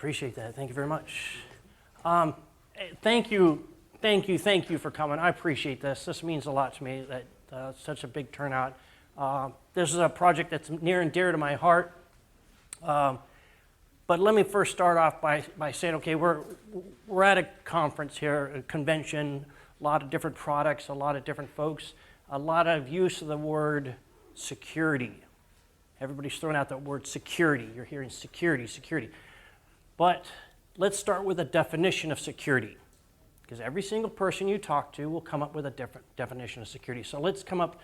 appreciate that. Thank you very much. Thank you for coming. I appreciate this. This means a lot to me, that such a big turnout. This is a project that's near and dear to my heart. But let me first start off by saying, okay, we're at a conference here, a convention, a lot of different products, a lot of different folks, a lot of use of the word security. Everybody's throwing out that word security. You're hearing security, security. But let's start with a definition of security, because every single person you talk to will come up with a different definition of security. So let's come up,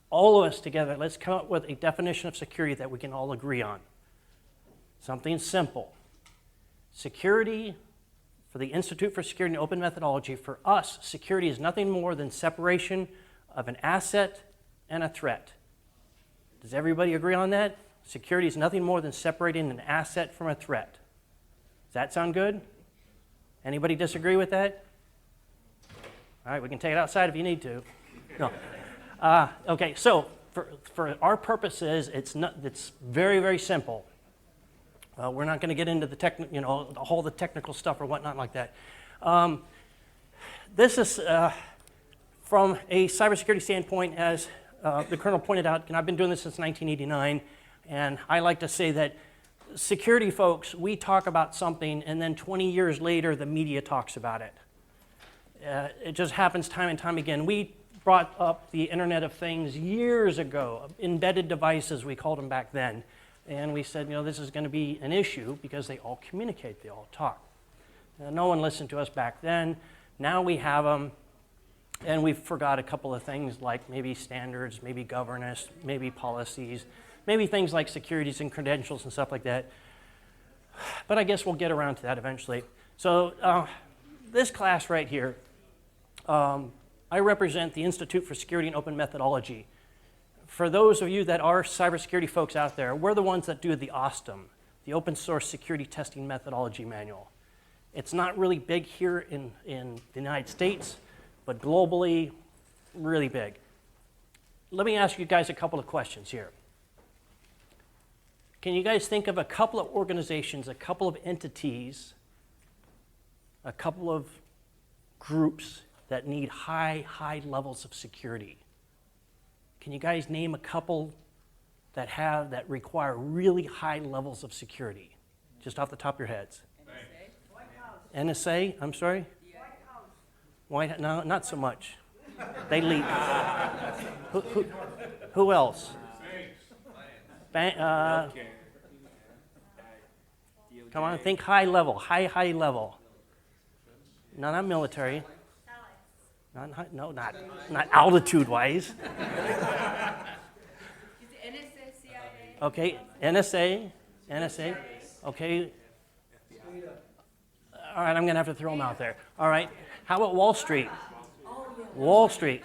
all of us together, let's come up with a definition of security that we can all agree on. Something simple. Security, for the Institute for Security and Open Methodology, for us, security is nothing more than separation of an asset and a threat. Does everybody agree on that? Security is nothing more than separating an asset from a threat. Does that sound good? Anybody disagree with that? All right, we can take it outside if you need to. No. Okay, so for our purposes, it's very, very simple. We're not going to get into the all the technical stuff or whatnot like that. This is from a cybersecurity standpoint, as the Colonel pointed out, and I've been doing this since 1989, and I like to say that security folks, we talk about something, and then 20 years later, the media talks about it. It just happens time and time again. We brought up the Internet of Things years ago, embedded devices, we called them back then. And we said, this is going to be an issue because they all communicate, they all talk. No one listened to us back then. Now we have them, and we forgot a couple of things like maybe standards, maybe governance, maybe policies, maybe things like securities and credentials and stuff like that. But I guess we'll get around to that eventually. So this class right here, I represent the Institute for Security and Open Methodology. For those of you that are cybersecurity folks out there, we're the ones that do the OSTEM, the Open Source Security Testing Methodology Manual. It's not really big here in the United States, but globally, really big. Let me ask you guys a couple of questions here. Can you guys think of a couple of organizations, a couple of entities, a couple of groups that need high levels of security? Can you guys name a couple that require really high levels of security? Just off the top of your heads. NSA, I'm sorry? White House. No, not so much. They leak. Who else? Come on, think high level, high level. No, not military. Not altitude-wise. Okay, NSA. Okay. All right, I'm going to have to throw them out there. All right, how about Wall Street? Wall Street,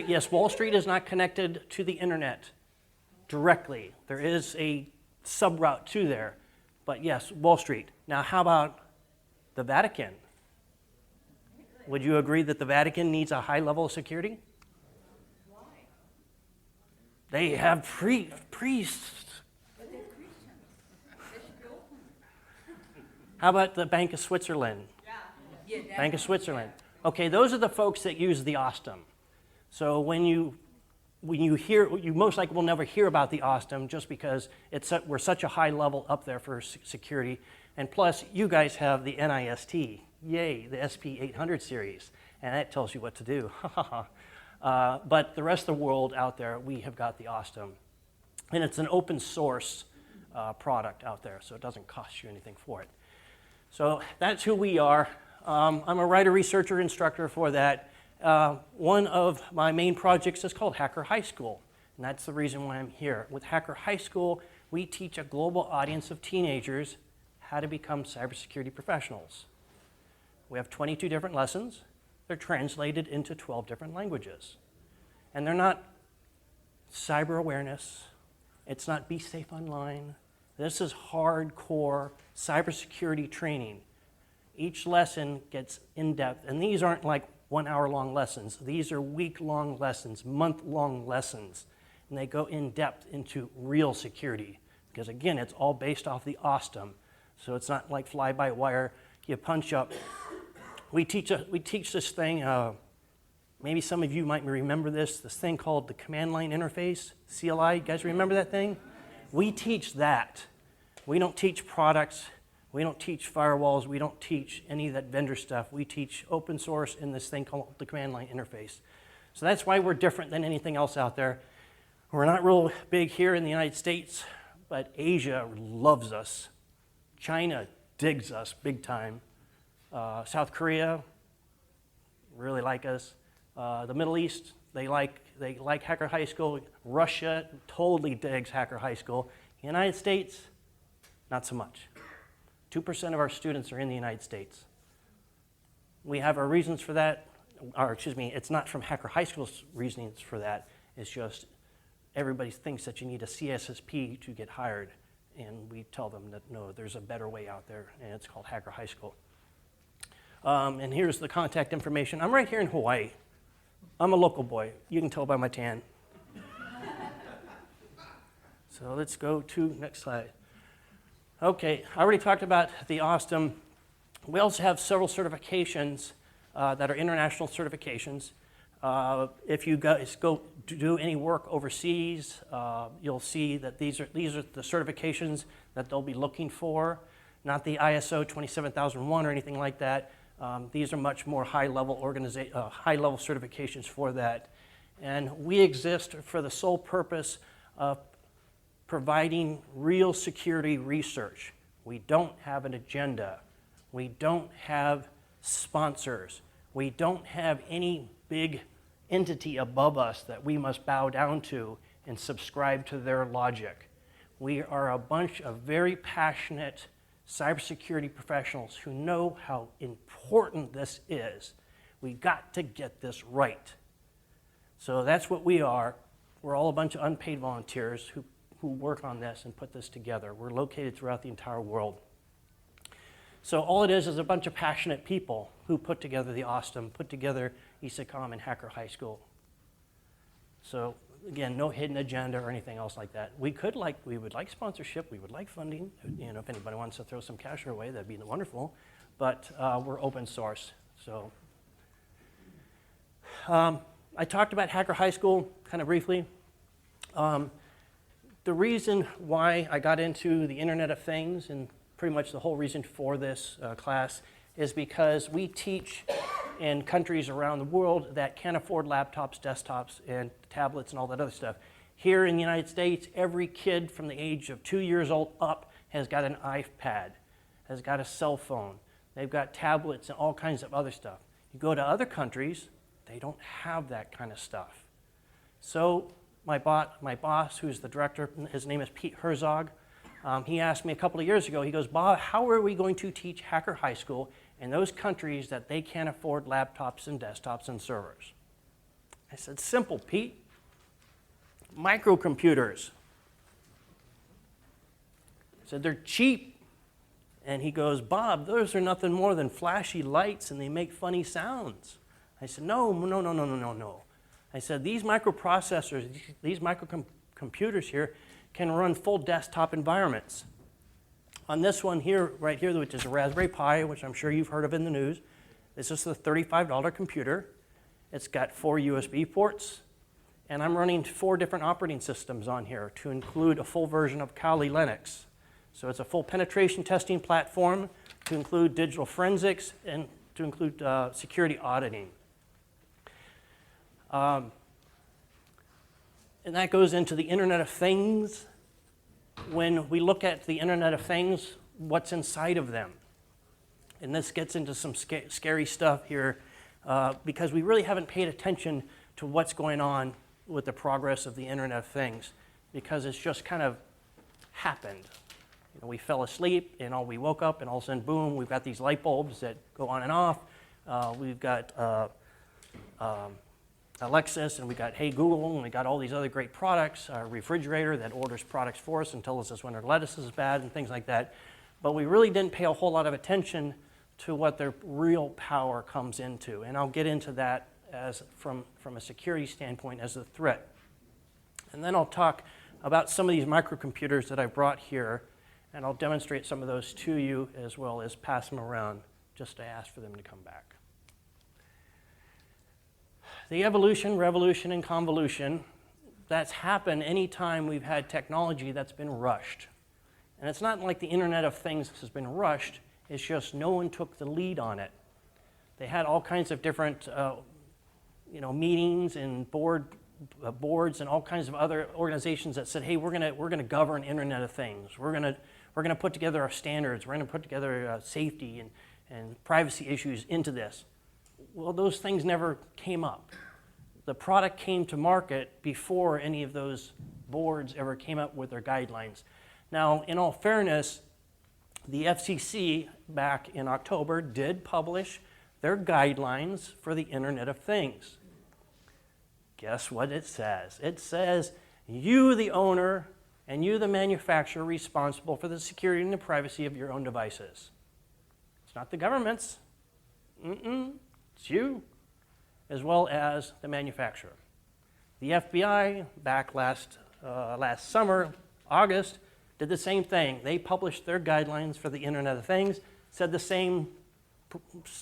yes, Wall Street is not connected to the internet directly. There is a sub-route to there, but yes, Wall Street. Now, how about the Vatican? Would you agree that the Vatican needs a high level of security? Why? They have priests. But they're Christians. They should be open. How about the Bank of Switzerland? Yeah, Bank of Switzerland. Okay, those are the folks that use the OSTEM. So when you hear, you most likely will never hear about the OSTEM just because we're such a high level up there for security. And plus, you guys have the NIST. Yay, the SP800 series, and that tells you what to do. But the rest of the world out there, we have got the OSTEM. And it's an open source product out there, so it doesn't cost you anything for it. So that's who we are. I'm a writer, researcher, instructor for that. One of my main projects is called Hacker High School, and that's the reason why I'm here. With Hacker High School, we teach a global audience of teenagers how to become cybersecurity professionals. We have 22 different lessons. They're translated into 12 different languages. And they're not cyber awareness. It's not be safe online. This is hardcore cybersecurity training. Each lesson gets in-depth, and these aren't like 1 hour long lessons. These are week-long lessons, month-long lessons, and they go in depth into real security. Because again, it's all based off the OSTEM. So it's not like fly-by-wire, you punch up. We teach this thing, maybe some of you might remember this thing called the command line interface, CLI. You guys remember that thing? We teach that. We don't teach products. We don't teach firewalls. We don't teach any of that vendor stuff. We teach open source in this thing called the command line interface. So that's why we're different than anything else out there. We're not real big here in the United States, but Asia loves us. China digs us big time. South Korea really like us. The Middle East, they like Hacker High School. Russia totally digs Hacker High School. United States, not so much. 2% of our students are in the United States. We have our reasons for that, or excuse me, it's not from Hacker High School's reasons for that. It's just everybody thinks that you need a CSSP to get hired, and we tell them that no, there's a better way out there, and it's called Hacker High School. And here's the contact information. I'm right here in Hawaii. I'm a local boy. You can tell by my tan. So let's go to next slide. Okay, I already talked about the OSTEM. We also have several certifications that are international certifications. If you guys go do any work overseas, you'll see that these are the certifications that they'll be looking for, not the ISO 27001 or anything like that. These are much more high-level high-level certifications for that. And we exist for the sole purpose of providing real security research. We don't have an agenda. We don't have sponsors. We don't have any big entity above us that we must bow down to and subscribe to their logic. We are a bunch of very passionate cybersecurity professionals who know how important this is. We got to get this right. So that's what we are. We're all a bunch of unpaid volunteers who work on this and put this together. We're located throughout the entire world. So all it is a bunch of passionate people who put together the OSTEM, put together ISECOM and Hacker High School. So again, no hidden agenda or anything else like that. We would like sponsorship, we would like funding. You know, if anybody wants to throw some cash our way, that'd be wonderful. But we're open source. So I talked about Hacker High School kind of briefly. The reason why I got into the Internet of Things, and pretty much the whole reason for this class, is because we teach in countries around the world that can't afford laptops, desktops, and tablets and all that other stuff. Here in the United States, every kid from the age of 2 years old up has got an iPad, has got a cell phone. They've got tablets and all kinds of other stuff. You go to other countries, they don't have that kind of stuff. So my boss, who's the director, his name is Pete Herzog, he asked me a couple of years ago, he goes, Bob, how are we going to teach Hacker High School in those countries that they can't afford laptops and desktops and servers? I said, simple, Pete. Microcomputers. I said, they're cheap. And he goes, Bob, those are nothing more than flashy lights and they make funny sounds. I said, no. I said, these microprocessors, these microcomputers here can run full desktop environments. On this one here, right here, which is a Raspberry Pi, which I'm sure you've heard of in the news, this is a $35 computer. It's got 4 USB ports, and I'm running 4 different operating systems on here to include a full version of Kali Linux. So it's a full penetration testing platform to include digital forensics and to include security auditing. And that goes into the Internet of Things. When we look at the Internet of Things, what's inside of them? And this gets into some scary stuff here because we really haven't paid attention to what's going on with the progress of the Internet of Things because it's just kind of happened. You know, we fell asleep and we woke up and all of a sudden, boom, we've got these light bulbs that go on and off. We've got Alexis, and we got Hey Google, and we got all these other great products, our refrigerator that orders products for us and tells us when our lettuce is bad and things like that. But we really didn't pay a whole lot of attention to what their real power comes into. And I'll get into that as from a security standpoint as a threat. And then I'll talk about some of these microcomputers that I brought here And I'll demonstrate some of those to you as well as pass them around just to ask for them to come back. The evolution, revolution, and convolution, that's happened anytime we've had technology that's been rushed. And it's not like the Internet of Things has been rushed, it's just no one took the lead on it. They had all kinds of different meetings and boards and all kinds of other organizations that said, hey, we're gonna govern Internet of Things. We're gonna put together our standards. We're gonna put together safety and privacy issues into this. Well, those things never came up. The product came to market before any of those boards ever came up with their guidelines. Now, in all fairness, the FCC back in October did publish their guidelines for the Internet of Things. Guess what it says? It says, you, the owner, and you, the manufacturer, are responsible for the security and the privacy of your own devices. It's not the government's. It's you, as well as the manufacturer. The FBI, back last summer, August, did the same thing. They published their guidelines for the Internet of Things, said the same,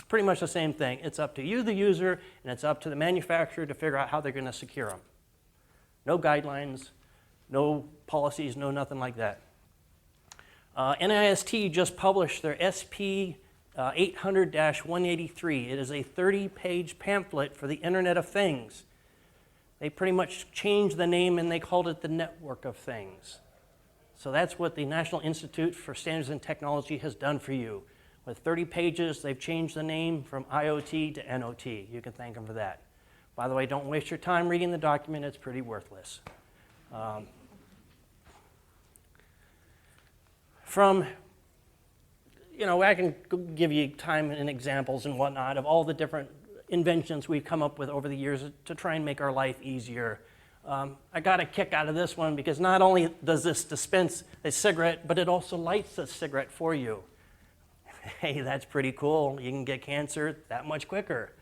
pretty much the same thing. It's up to you, the user, and it's up to the manufacturer to figure out how they're going to secure them. No guidelines, no policies, no nothing like that. NIST just published their SP 800-183. It is a 30-page pamphlet for the Internet of Things. They pretty much changed the name and they called it the Network of Things. So that's what the National Institute for Standards and Technology has done for you. With 30 pages, they've changed the name from IoT to NOT. You can thank them for that. By the way, don't waste your time reading the document. It's pretty worthless. I can give you time and examples and whatnot of all the different inventions we've come up with over the years to try and make our life easier. I got a kick out of this one because not only does this dispense a cigarette, but it also lights a cigarette for you. Hey, that's pretty cool. You can get cancer that much quicker.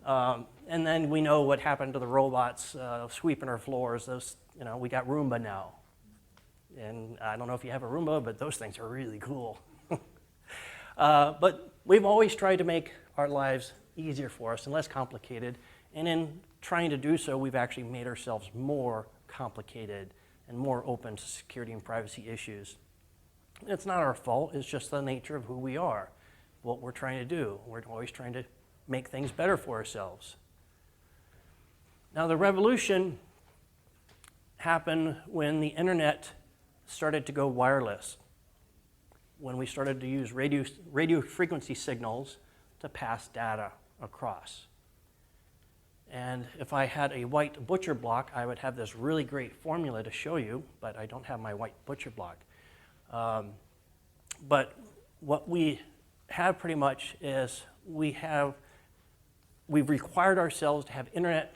And then we know what happened to the robots sweeping our floors. We got Roomba now. And I don't know if you have a Roomba, but those things are really cool. But we've always tried to make our lives easier for us and less complicated. And in trying to do so, we've actually made ourselves more complicated and more open to security and privacy issues. It's not our fault, it's just the nature of who we are, what we're trying to do. We're always trying to make things better for ourselves. Now, the revolution happened when the internet started to go wireless, when we started to use radio frequency signals to pass data across. And if I had a white butcher block, I would have this really great formula to show you, but I don't have my white butcher block. But what we have pretty much is we've required ourselves to have internet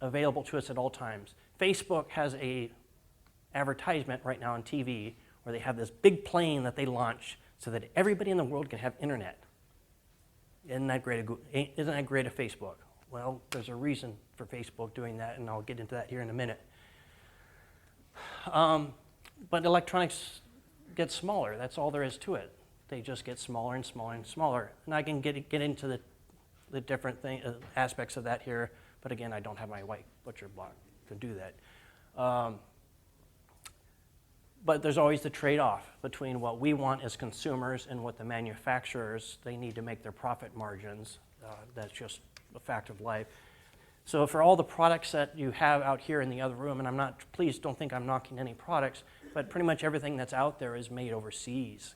available to us at all times. Facebook has a advertisement right now on TV where they have this big plane that they launch so that everybody in the world can have internet. Isn't that great of Facebook? Well, there's a reason for Facebook doing that, and I'll get into that here in a minute. But electronics get smaller. That's all there is to it. They just get smaller and smaller and smaller. And I can get into the different aspects of that here, but again, I don't have my white butcher block to do that. But there's always the trade-off between what we want as consumers and what the manufacturers, they need to make their profit margins. That's just a fact of life. So for all the products that you have out here in the other room, and please don't think I'm knocking any products, but pretty much everything that's out there is made overseas.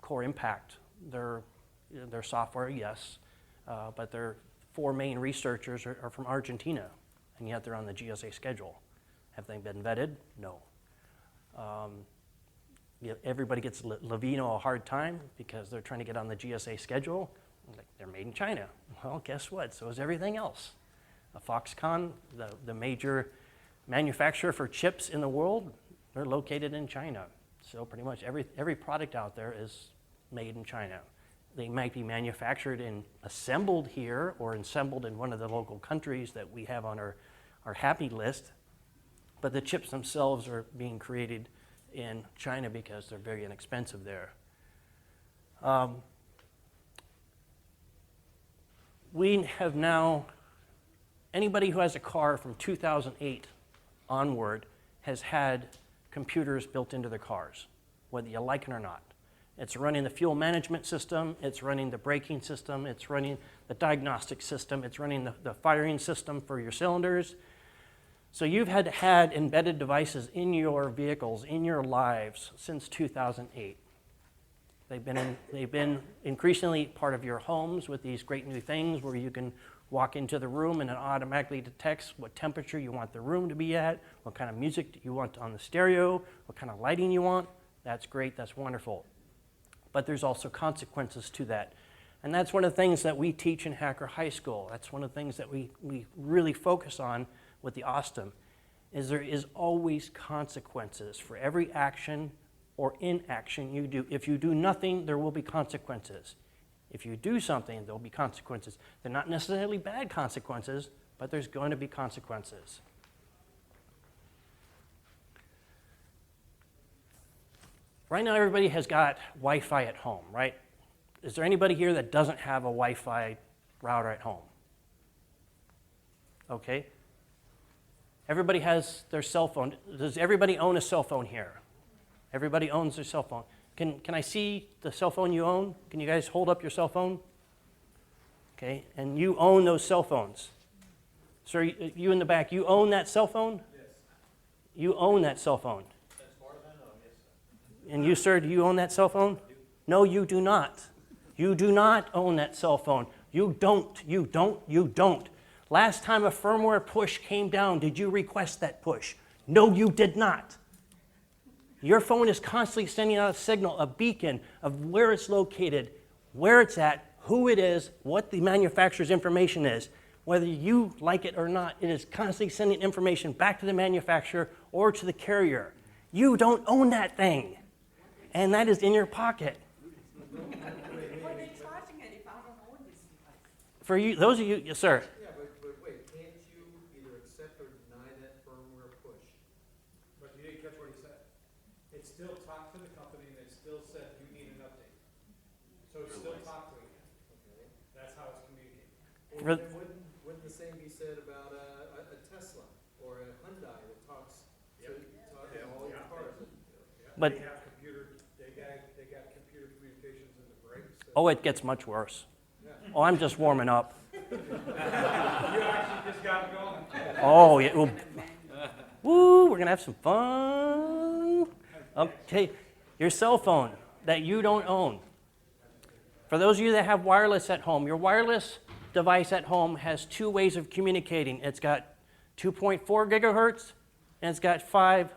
Core Impact, their software, yes, but their 4 main researchers are from Argentina, and yet they're on the GSA schedule. Have they been vetted? No. Everybody gets Lavino a hard time because they're trying to get on the GSA schedule. They're made in China. Well, guess what? So is everything else. Foxconn, the major manufacturer for chips in the world, they're located in China. So pretty much every product out there is made in China. They might be manufactured and assembled here or assembled in one of the local countries that we have on our happy list, but the chips themselves are being created in China because they're very inexpensive there. We have now, anybody who has a car from 2008 onward has had computers built into their cars, whether you like it or not. It's running the fuel management system, it's running the braking system, it's running the diagnostic system, it's running the firing system for your cylinders. So you've had embedded devices in your vehicles, in your lives, since 2008. They've been increasingly part of your homes with these great new things where you can walk into the room and it automatically detects what temperature you want the room to be at, what kind of music you want on the stereo, what kind of lighting you want. That's great, that's wonderful. But there's also consequences to that. And that's one of the things that we teach in Hacker High School. That's one of the things that we really focus on with the OSTEM, is there is always consequences for every action or inaction you do. If you do nothing, there will be consequences. If you do something, there will be consequences. They're not necessarily bad consequences, but there's going to be consequences. Right now, everybody has got Wi-Fi at home, right? Is there anybody here that doesn't have a Wi-Fi router at home? Okay. Everybody has their cell phone. Does everybody own a cell phone here? Everybody owns their cell phone. Can I see the cell phone you own? Can you guys hold up your cell phone? Okay, and you own those cell phones. Sir, you in the back, you own that cell phone? Yes. You own that cell phone. As far as I know, yes, sir. And you, sir, do you own that cell phone? No, you do not. You do not own that cell phone. You don't. Last time a firmware push came down, did you request that push? No, you did not. Your phone is constantly sending out a signal, a beacon of where it's located, where it's at, who it is, what the manufacturer's information is. Whether you like it or not, it is constantly sending information back to the manufacturer or to the carrier. You don't own that thing, and that is in your pocket. What are they charging it if I don't own this device? For you, those of you, yes, sir. Yeah, but wait, can't you either accept or deny that firmware push? But you didn't catch what he said. It still talked to the company and it still said you need an update. So it still talked to him. Okay. That's how it's communicating. Well, then wouldn't the same be said about a Tesla or a Hyundai that talks to all your cars? But They have they got computer communications in the brakes. oh, it gets much worse. Oh, I'm just warming up. You actually just got it going. Oh, yeah. Woo, we're going to have some fun. Okay, your cell phone that you don't own. For those of you that have wireless at home, your wireless device at home has two ways of communicating. It's got 2.4 gigahertz and it's got 5.0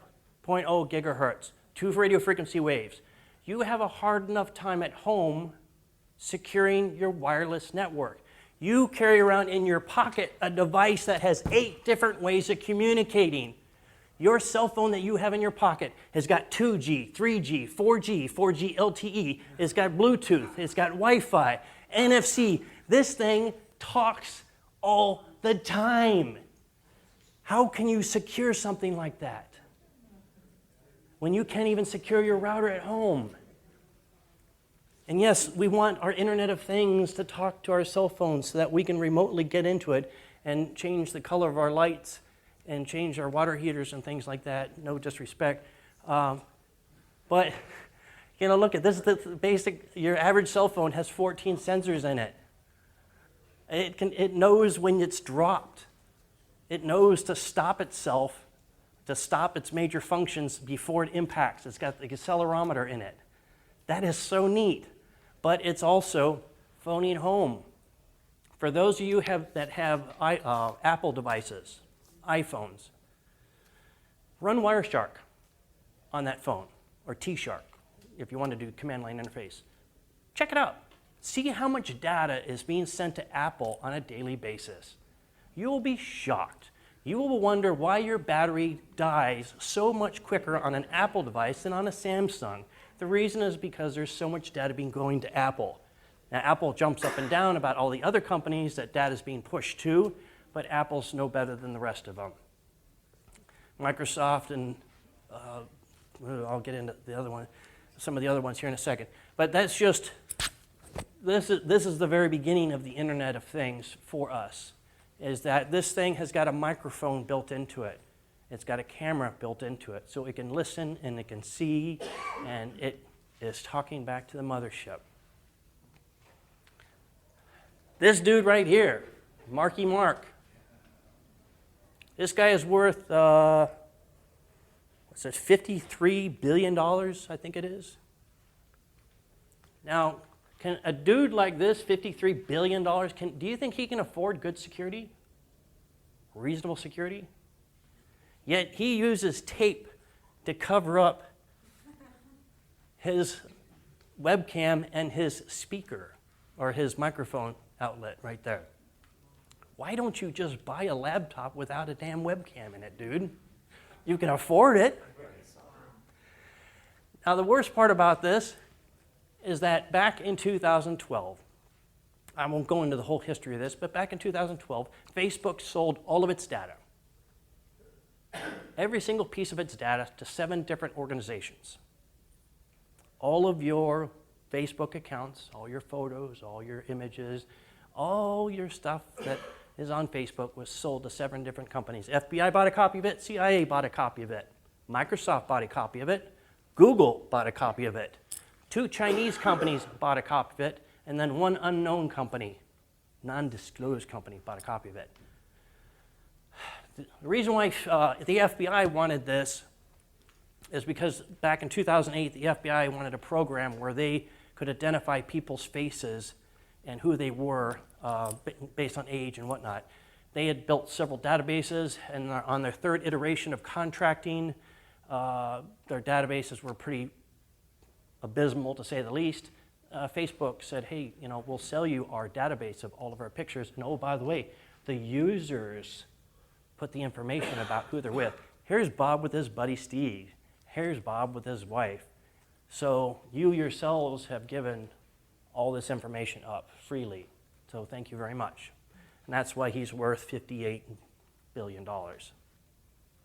gigahertz, two radio frequency waves. You have a hard enough time at home securing your wireless network. You carry around in your pocket a device that has 8 different ways of communicating. Your cell phone that you have in your pocket has got 2G, 3G, 4G, 4G LTE, it's got Bluetooth, it's got Wi-Fi, NFC. This thing talks all the time. How can you secure something like that when you can't even secure your router at home? And yes, we want our Internet of Things to talk to our cell phones so that we can remotely get into it and change the color of our lights and change our water heaters and things like that. No disrespect. But, you know, look at this is the basic, your average cell phone has 14 sensors in it. It knows when it's dropped. It knows to stop itself, to stop its major functions before it impacts. It's got the accelerometer in it. That is so neat. But it's also phoning home. For those of you that have Apple devices, iPhones, run Wireshark on that phone, or T-Shark, if you want to do command line interface. Check it out. See how much data is being sent to Apple on a daily basis. You will be shocked. You will wonder why your battery dies so much quicker on an Apple device than on a Samsung. The reason is because there's so much data being going to Apple. Now, Apple jumps up and down about all the other companies that data is being pushed to, but Apple's no better than the rest of them. Microsoft and I'll get into the other one, some of the other ones here in a second. But that's just, this is the very beginning of the Internet of Things for us, is that this thing has got a microphone built into it. It's got a camera built into it, so it can listen and it can see, and it is talking back to the mothership. This dude right here, Marky Mark. This guy is worth, what's it, $53 billion, I think it is. Now, can a dude like this, $53 billion, do you think he can afford good security? Reasonable security? Yet he uses tape to cover up his webcam and his speaker, or his microphone outlet right there. Why don't you just buy a laptop without a damn webcam in it, dude? You can afford it. Now, the worst part about this is that back in 2012, I won't go into the whole history of this, but back in 2012, Facebook sold all of its data, every single piece of its data, to 7 different organizations. All of your Facebook accounts, all your photos, all your images, all your stuff that is on Facebook was sold to 7 different companies. FBI bought a copy of it, CIA bought a copy of it, Microsoft bought a copy of it, Google bought a copy of it, 2 Chinese companies bought a copy of it, and then 1 unknown company, non-disclosed company, bought a copy of it. The reason why the FBI wanted this is because back in 2008, the FBI wanted a program where they could identify people's faces and who they were based on age and whatnot. They had built several databases, and on their 3rd iteration of contracting, their databases were pretty abysmal, to say the least. Facebook said, hey, we'll sell you our database of all of our pictures, and oh, by the way, the users put the information about who they're with. Here's Bob with his buddy Steve. Here's Bob with his wife. So you yourselves have given all this information up freely. So thank you very much. And that's why he's worth $58 billion.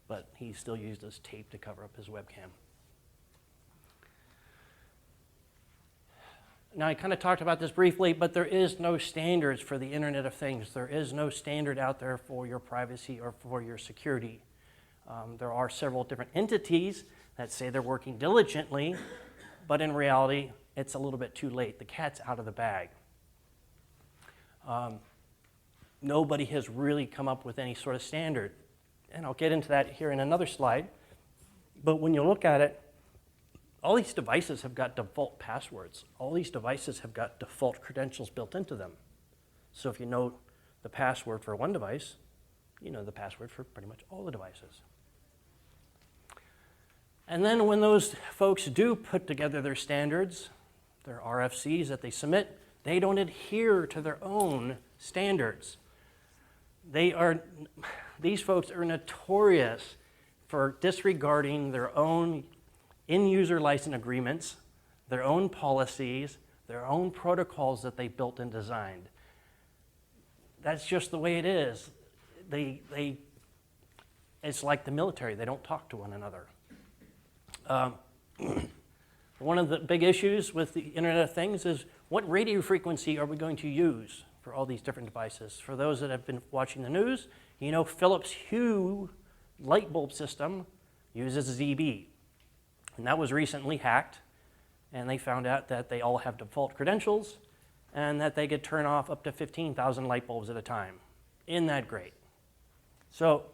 But he still used his tape to cover up his webcam. Now, I kind of talked about this briefly, but there is no standards for the Internet of Things. There is no standard out there for your privacy or for your security. There are several different entities that say they're working diligently, but in reality, it's a little bit too late. The cat's out of the bag. Nobody has really come up with any sort of standard. And I'll get into that here in another slide. But when you look at it, all these devices have got default passwords. All these devices have got default credentials built into them. So if you know the password for one device, you know the password for pretty much all the devices. And then when those folks do put together their standards, their RFCs that they submit, they don't adhere to their own standards. These folks are notorious for disregarding their own in-user license agreements, their own policies, their own protocols that they built and designed. That's just the way it is. It's like the military. They don't talk to one another. One of the big issues with the Internet of Things is what radio frequency are we going to use for all these different devices? For those that have been watching the news, you know Philips Hue light bulb system uses ZB. And that was recently hacked, and they found out that they all have default credentials and that they could turn off up to 15,000 light bulbs at a time. Isn't that great? So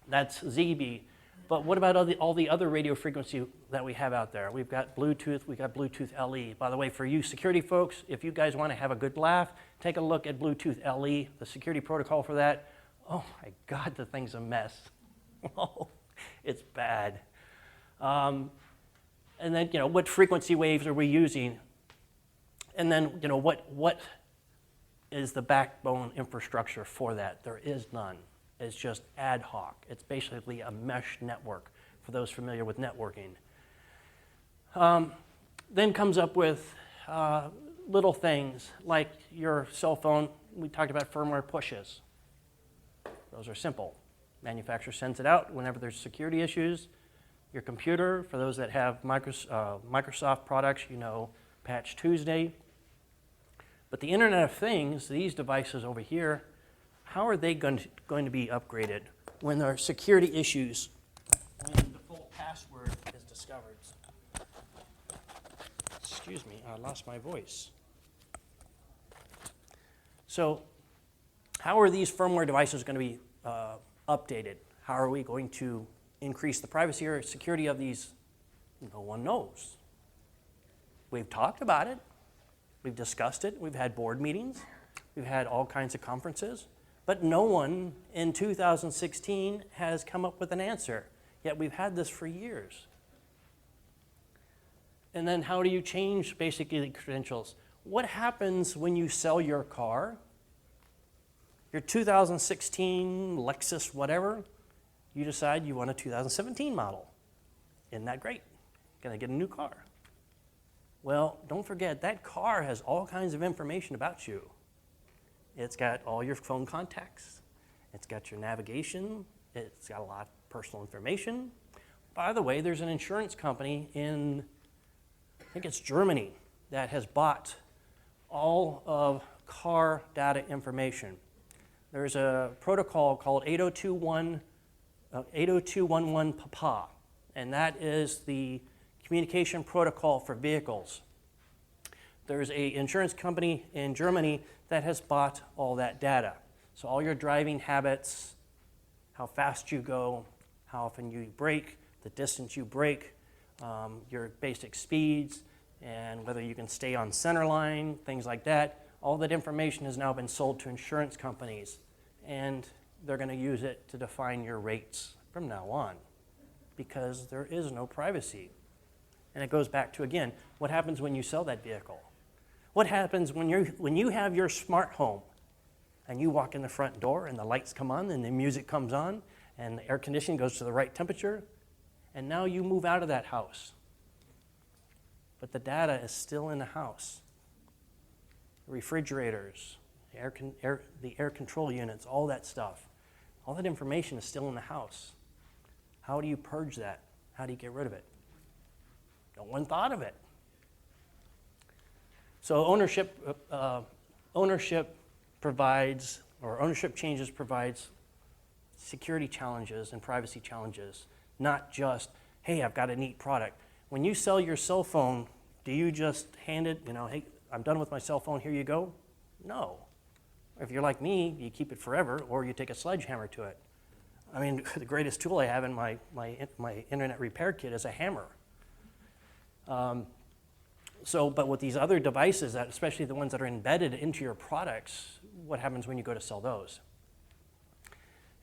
that's ZB. But what about all the other radio frequency that we have out there? We've got Bluetooth, we've got Bluetooth LE. By the way, for you security folks, if you guys want to have a good laugh, take a look at Bluetooth LE, the security protocol for that. Oh my God, the thing's a mess. Oh, it's bad. And then, what frequency waves are we using? And then, what is the backbone infrastructure for that? There is none. It's just ad hoc. It's basically a mesh network for those familiar with networking. Then comes up with little things like your cell phone. We talked about firmware pushes. Those are simple. Manufacturer sends it out whenever there's security issues. Your computer, for those that have Microsoft products, you know Patch Tuesday. But the Internet of Things, these devices over here, how are they going to be upgraded when there are security issues, when the default password is discovered? Excuse me, I lost my voice. So how are these firmware devices going to be updated? How are we going to increase the privacy or security of these? No one knows. We've talked about it. We've discussed it. We've had board meetings. We've had all kinds of conferences. But no one in 2016 has come up with an answer. Yet we've had this for years. And then how do you change basically credentials? What happens when you sell your car? Your 2016 Lexus whatever, you decide you want a 2017 model. Isn't that great? Gonna get a new car. Well, don't forget, that car has all kinds of information about you. It's got all your phone contacts. It's got your navigation. It's got a lot of personal information. By the way, there's an insurance company in, I think it's Germany, that has bought all of car data information. There's a protocol called 802.11 PAPA, and that is the communication protocol for vehicles. There's an insurance company in Germany that has bought all that data. So all your driving habits, how fast you go, how often you brake, the distance you brake, your basic speeds, and whether you can stay on center line, things like that. All that information has now been sold to insurance companies, and they're going to use it to define your rates from now on because there is no privacy. And it goes back to, again, what happens when you sell that vehicle? What happens when you have your smart home and you walk in the front door and the lights come on and the music comes on and the air conditioning goes to the right temperature, and now you move out of that house. But the data is still in the house. Refrigerators, the air control units, all that stuff. All that information is still in the house. How do you purge that? How do you get rid of it? No one thought of it. So ownership changes provides security challenges and privacy challenges, not just, hey, I've got a neat product. When you sell your cell phone, do you just hand it, hey, I'm done with my cell phone, here you go? No. If you're like me, you keep it forever, or you take a sledgehammer to it. I mean, the greatest tool I have in my internet repair kit is a hammer. But with these other devices, especially the ones that are embedded into your products, what happens when you go to sell those?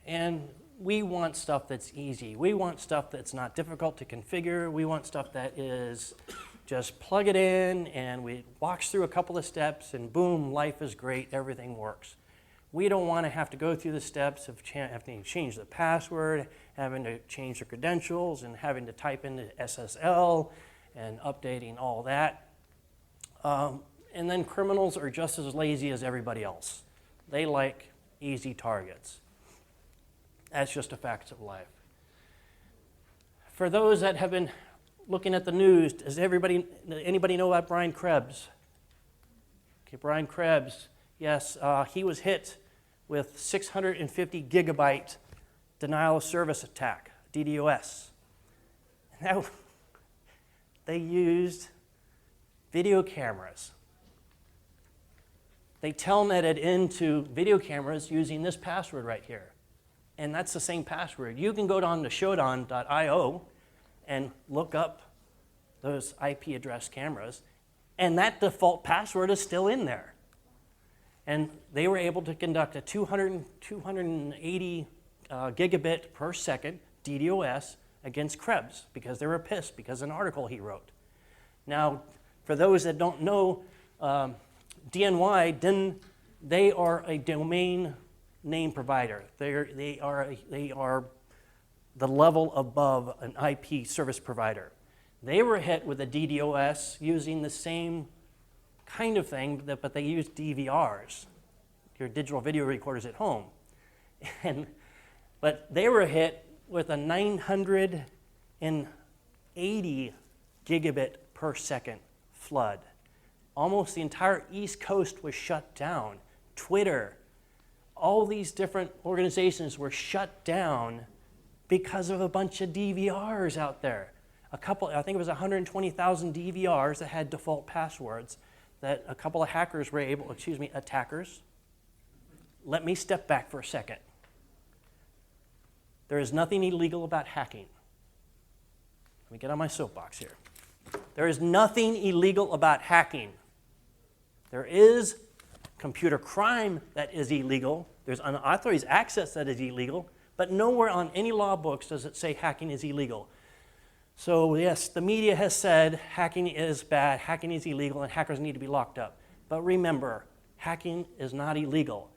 And we want stuff that's easy. We want stuff that's not difficult to configure. We want stuff that is just plug it in and it walks through a couple of steps and boom, life is great, everything works. We don't want to have to go through the steps of having to change the password, having to change the credentials, and having to type in the SSL and updating all that. And then criminals are just as lazy as everybody else. They like easy targets. That's just a fact of life. For those that have been looking at the news, does anybody know about Brian Krebs? Okay, Brian Krebs, yes, he was hit with 650 gigabyte denial of service attack, DDoS. Now, they used video cameras. They telnetted into video cameras using this password right here. And that's the same password. You can go down to shodan.io and look up those IP address cameras, and that default password is still in there. And they were able to conduct a 280 gigabit per second DDoS against Krebs because they were pissed because of an article he wrote. Now, for those that don't know, DNY, they are a domain name provider. They are the level above an IP service provider. They were hit with a DDoS using the same kind of thing, but they used DVRs, your digital video recorders at home. But they were hit with a 900 and 80 gigabit per second flood. Almost the entire East Coast was shut down. Twitter, all these different organizations were shut down because of a bunch of DVRs out there. I think it was 120,000 DVRs that had default passwords that a couple of hackers were able, attackers. Let me step back for a second. There is nothing illegal about hacking. Let me get on my soapbox here. There is nothing illegal about hacking. There is computer crime that is illegal. There's unauthorized access that is illegal, but nowhere on any law books does it say hacking is illegal. So yes, the media has said hacking is bad, hacking is illegal, and hackers need to be locked up. But remember, hacking is not illegal.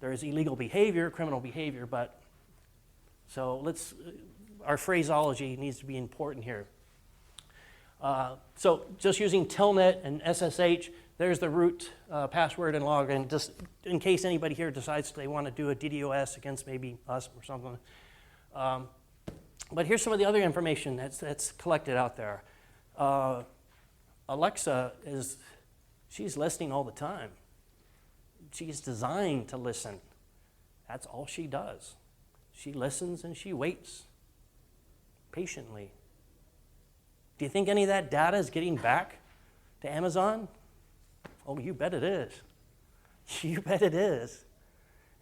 There is illegal behavior, criminal behavior, but so our phraseology needs to be important here. So just using Telnet and SSH, there's the root password and login, just in case anybody here decides they want to do a DDoS against maybe us or something. But here's some of the other information that's collected out there. Alexa she's listening all the time. She's designed to listen. That's all she does. She listens and she waits patiently. Do you think any of that data is getting back to Amazon? Oh, you bet it is. You bet it is.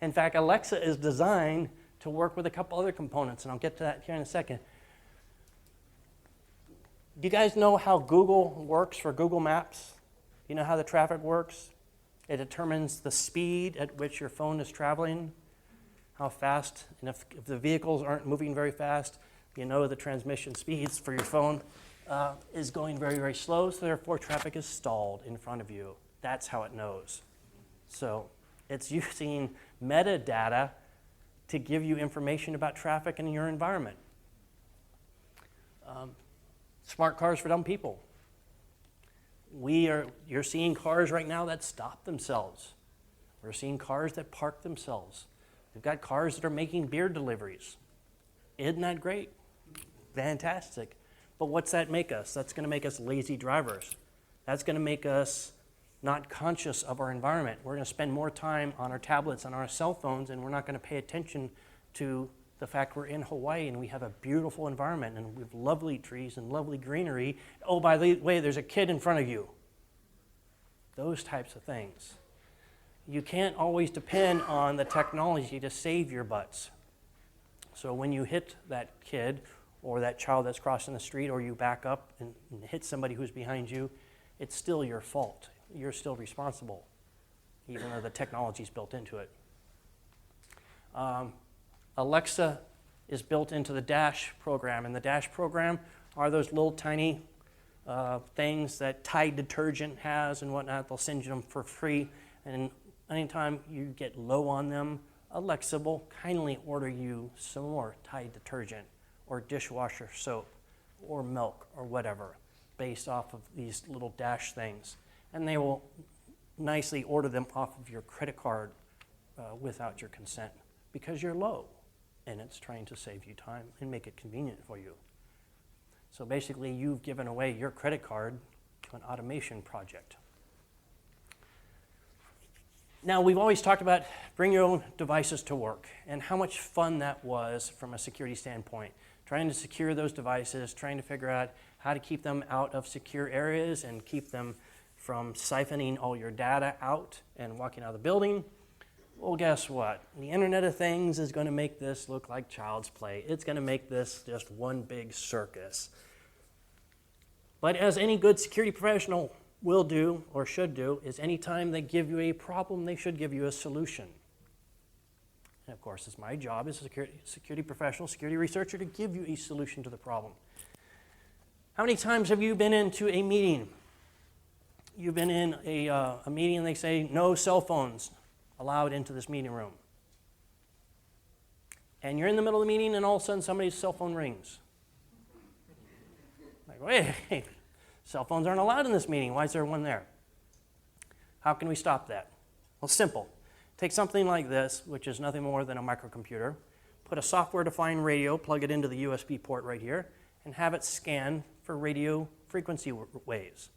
In fact, Alexa is designed to work with a couple other components, and I'll get to that here in a second. Do you guys know how Google works for Google Maps? You know how the traffic works? It determines the speed at which your phone is traveling, how fast, and if the vehicles aren't moving very fast, you know the transmission speeds for your phone is going very, very slow, so therefore traffic is stalled in front of you. That's how it knows. So it's using metadata to give you information about traffic in your environment. Smart cars for dumb people. You're seeing cars right now that stop themselves. We're seeing cars that park themselves. We've got cars that are making beer deliveries. Isn't that great? Fantastic. But what's that make us? That's going to make us lazy drivers. That's going to make us not conscious of our environment. We're going to spend more time on our tablets and our cell phones, and we're not going to pay attention to the fact we're in Hawaii and we have a beautiful environment and we have lovely trees and lovely greenery. Oh, by the way, there's a kid in front of you. Those types of things. You can't always depend on the technology to save your butts. So when you hit that kid or that child that's crossing the street, or you back up and hit somebody who's behind you, it's still your fault. You're still responsible, even though the technology's built into it. Alexa is built into the Dash program, and the Dash program are those little tiny things that Tide detergent has and whatnot. They'll send you them for free, and anytime you get low on them, Alexa will kindly order you some more Tide detergent or dishwasher soap or milk or whatever based off of these little Dash things. And they will nicely order them off of your credit card without your consent because you're low and it's trying to save you time and make it convenient for you. So basically you've given away your credit card to an automation project. Now, we've always talked about bring your own devices to work and how much fun that was from a security standpoint. Trying to secure those devices, trying to figure out how to keep them out of secure areas and keep them from siphoning all your data out and walking out of the building. Well, guess what? The Internet of Things is going to make this look like child's play. It's going to make this just one big circus. But as any good security professional will do or should do, is anytime they give you a problem, they should give you a solution. And of course, it's my job as a security professional, security researcher, to give you a solution to the problem. How many times have you been into a meeting? You've been in a meeting and they say, no cell phones allowed into this meeting room. And you're in the middle of the meeting and all of a sudden somebody's cell phone rings. Like, wait, cell phones aren't allowed in this meeting. Why is there one there? How can we stop that? Well, simple. Take something like this, which is nothing more than a microcomputer, put a software-defined radio, plug it into the USB port right here, and have it scan for radio frequency waves.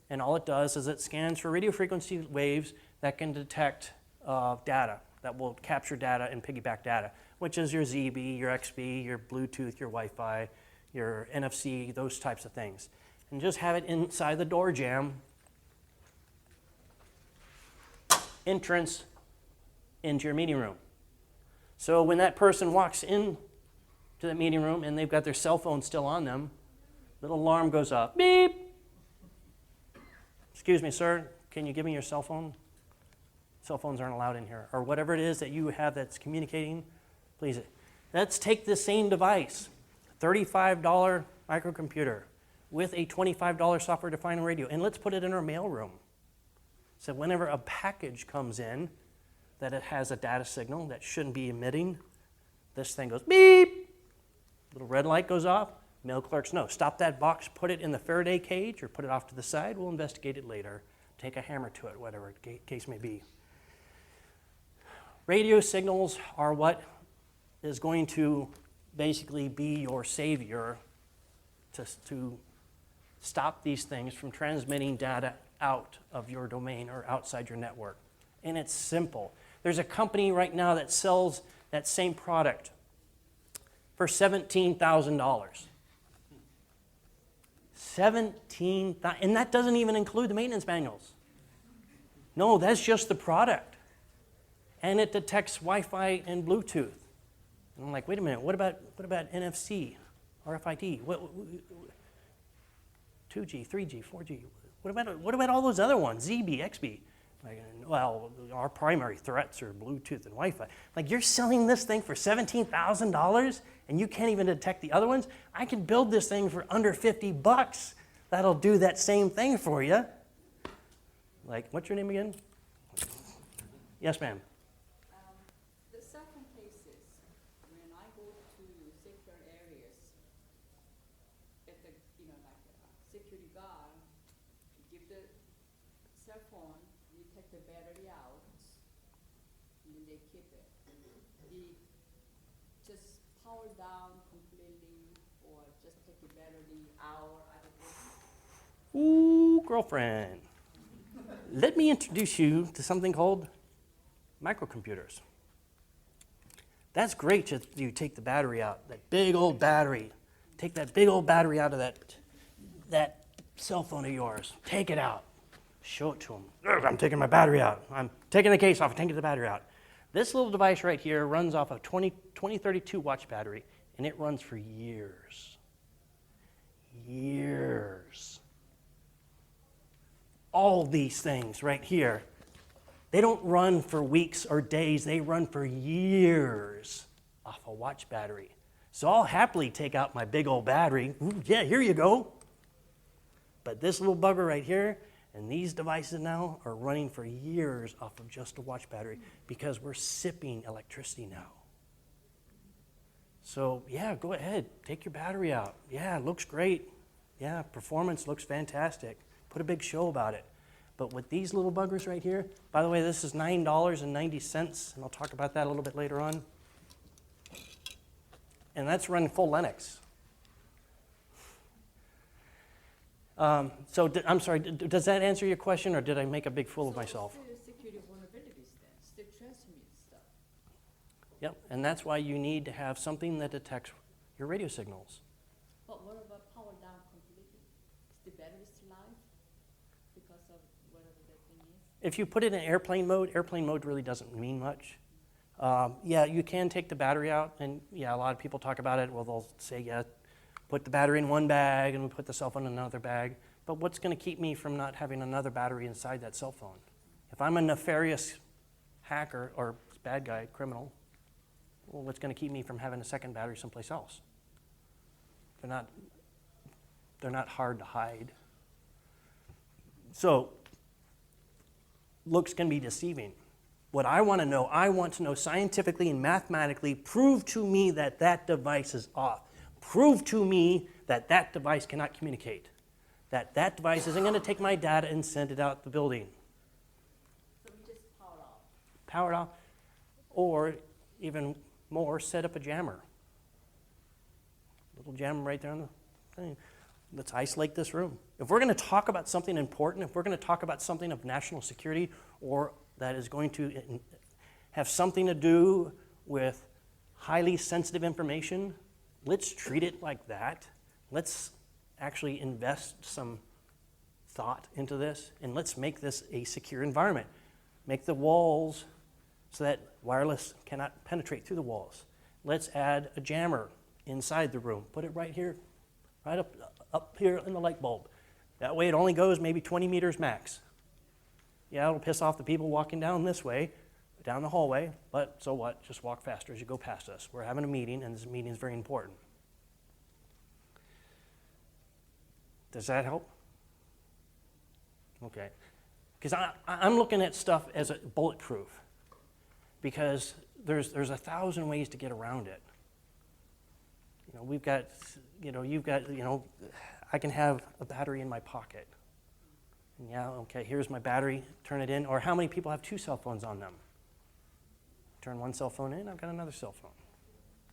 And all it does is it scans for radio frequency waves that can detect data, that will capture data and piggyback data, which is your ZB, your XB, your Bluetooth, your Wi-Fi, your NFC, those types of things. And just have it inside the door jamb, entrance into your meeting room. So when that person walks in to the meeting room and they've got their cell phone still on them, little alarm goes up, beep. Excuse me, sir, can you give me your cell phone? Cell phones aren't allowed in here. Or whatever it is that you have that's communicating, please. Let's take the same device, $35 microcomputer with a $25 software-defined radio, and let's put it in our mailroom. So whenever a package comes in that it has a data signal that shouldn't be emitting, this thing goes beep, little red light goes off, mail clerks know. Stop that box, put it in the Faraday cage, or put it off to the side, we'll investigate it later. Take a hammer to it, whatever the case may be. Radio signals are what is going to basically be your savior to stop these things from transmitting data out of your domain or outside your network. And it's simple. There's a company right now that sells that same product for $17,000. And that doesn't even include the maintenance manuals. No, that's just the product. And it detects Wi-Fi and Bluetooth. And I'm like, wait a minute, what about NFC, RFID? 2G, 3G, 4G? What about all those other ones, ZB, XB? Like, well, our primary threats are Bluetooth and Wi-Fi. Like, you're selling this thing for $17,000 and you can't even detect the other ones? I can build this thing for under $50. That'll do that same thing for you. Like, what's your name again? Yes, ma'am. The certain cases, when I go to secure areas, at the, like a security guard, give the cell phone, you take the battery out, and then they keep it. Just power down completely, or just take the battery out, I don't know. Ooh, girlfriend. Let me introduce you to something called microcomputers. That's great that you take the battery out, that big old battery. Take that big old battery out of that cell phone of yours. Take it out. Show it to them. I'm taking my battery out. I'm taking the case off. I'm taking the battery out. This little device right here runs off a 2032 watch battery, and it runs for years. Years. All these things right here, they don't run for weeks or days. They run for years off a watch battery. So I'll happily take out my big old battery. Ooh, yeah, here you go. But this little bugger right here and these devices now are running for years off of just a watch battery because we're sipping electricity now. So yeah, go ahead, take your battery out. Yeah, it looks great. Yeah, performance looks fantastic. Put a big show about it. But with these little buggers right here, by the way, this is $9.90, and I'll talk about that a little bit later on. And that's running full Linux. I'm sorry, does that answer your question, or did I make a big fool of myself? Still security vulnerabilities then, still transmit stuff. Yep, and that's why you need to have something that detects your radio signals. But what about power down completely? Is the battery still live because of whatever that thing is? If you put it in airplane mode really doesn't mean much. Yeah, you can take the battery out, and yeah, a lot of people talk about it. Well, they'll say, yeah, put the battery in one bag and we put the cell phone in another bag. But what's going to keep me from not having another battery inside that cell phone? If I'm a nefarious hacker or bad guy, criminal, well, what's going to keep me from having a second battery someplace else? They're not hard to hide. So looks can be deceiving. What I want to know scientifically and mathematically, prove to me that that device is off. Prove to me that that device cannot communicate. That that device isn't going to take my data and send it out the building. So we just power off. Power it off. Or even more, set up a jammer. Little jammer right there on the thing. Let's isolate this room. If we're going to talk about something important, if we're going to talk about something of national security or that is going to have something to do with highly sensitive information, let's treat it like that. Let's actually invest some thought into this, and let's make this a secure environment. Make the walls so that wireless cannot penetrate through the walls. Let's add a jammer inside the room. Put it right here, right up here in the light bulb. That way it only goes maybe 20 meters max. Yeah, it'll piss off the people walking down this way, down the hallway, but so what? Just walk faster as you go past us. We're having a meeting, and this meeting is very important. Does that help? Okay. Because I'm looking at stuff as a bulletproof, because there's 1,000 ways to get around it. You know, we've got, you've got, I can have a battery in my pocket. And yeah, okay, here's my battery, turn it in. Or how many people have 2 cell phones on them? Turn one cell phone in, I've got another cell phone.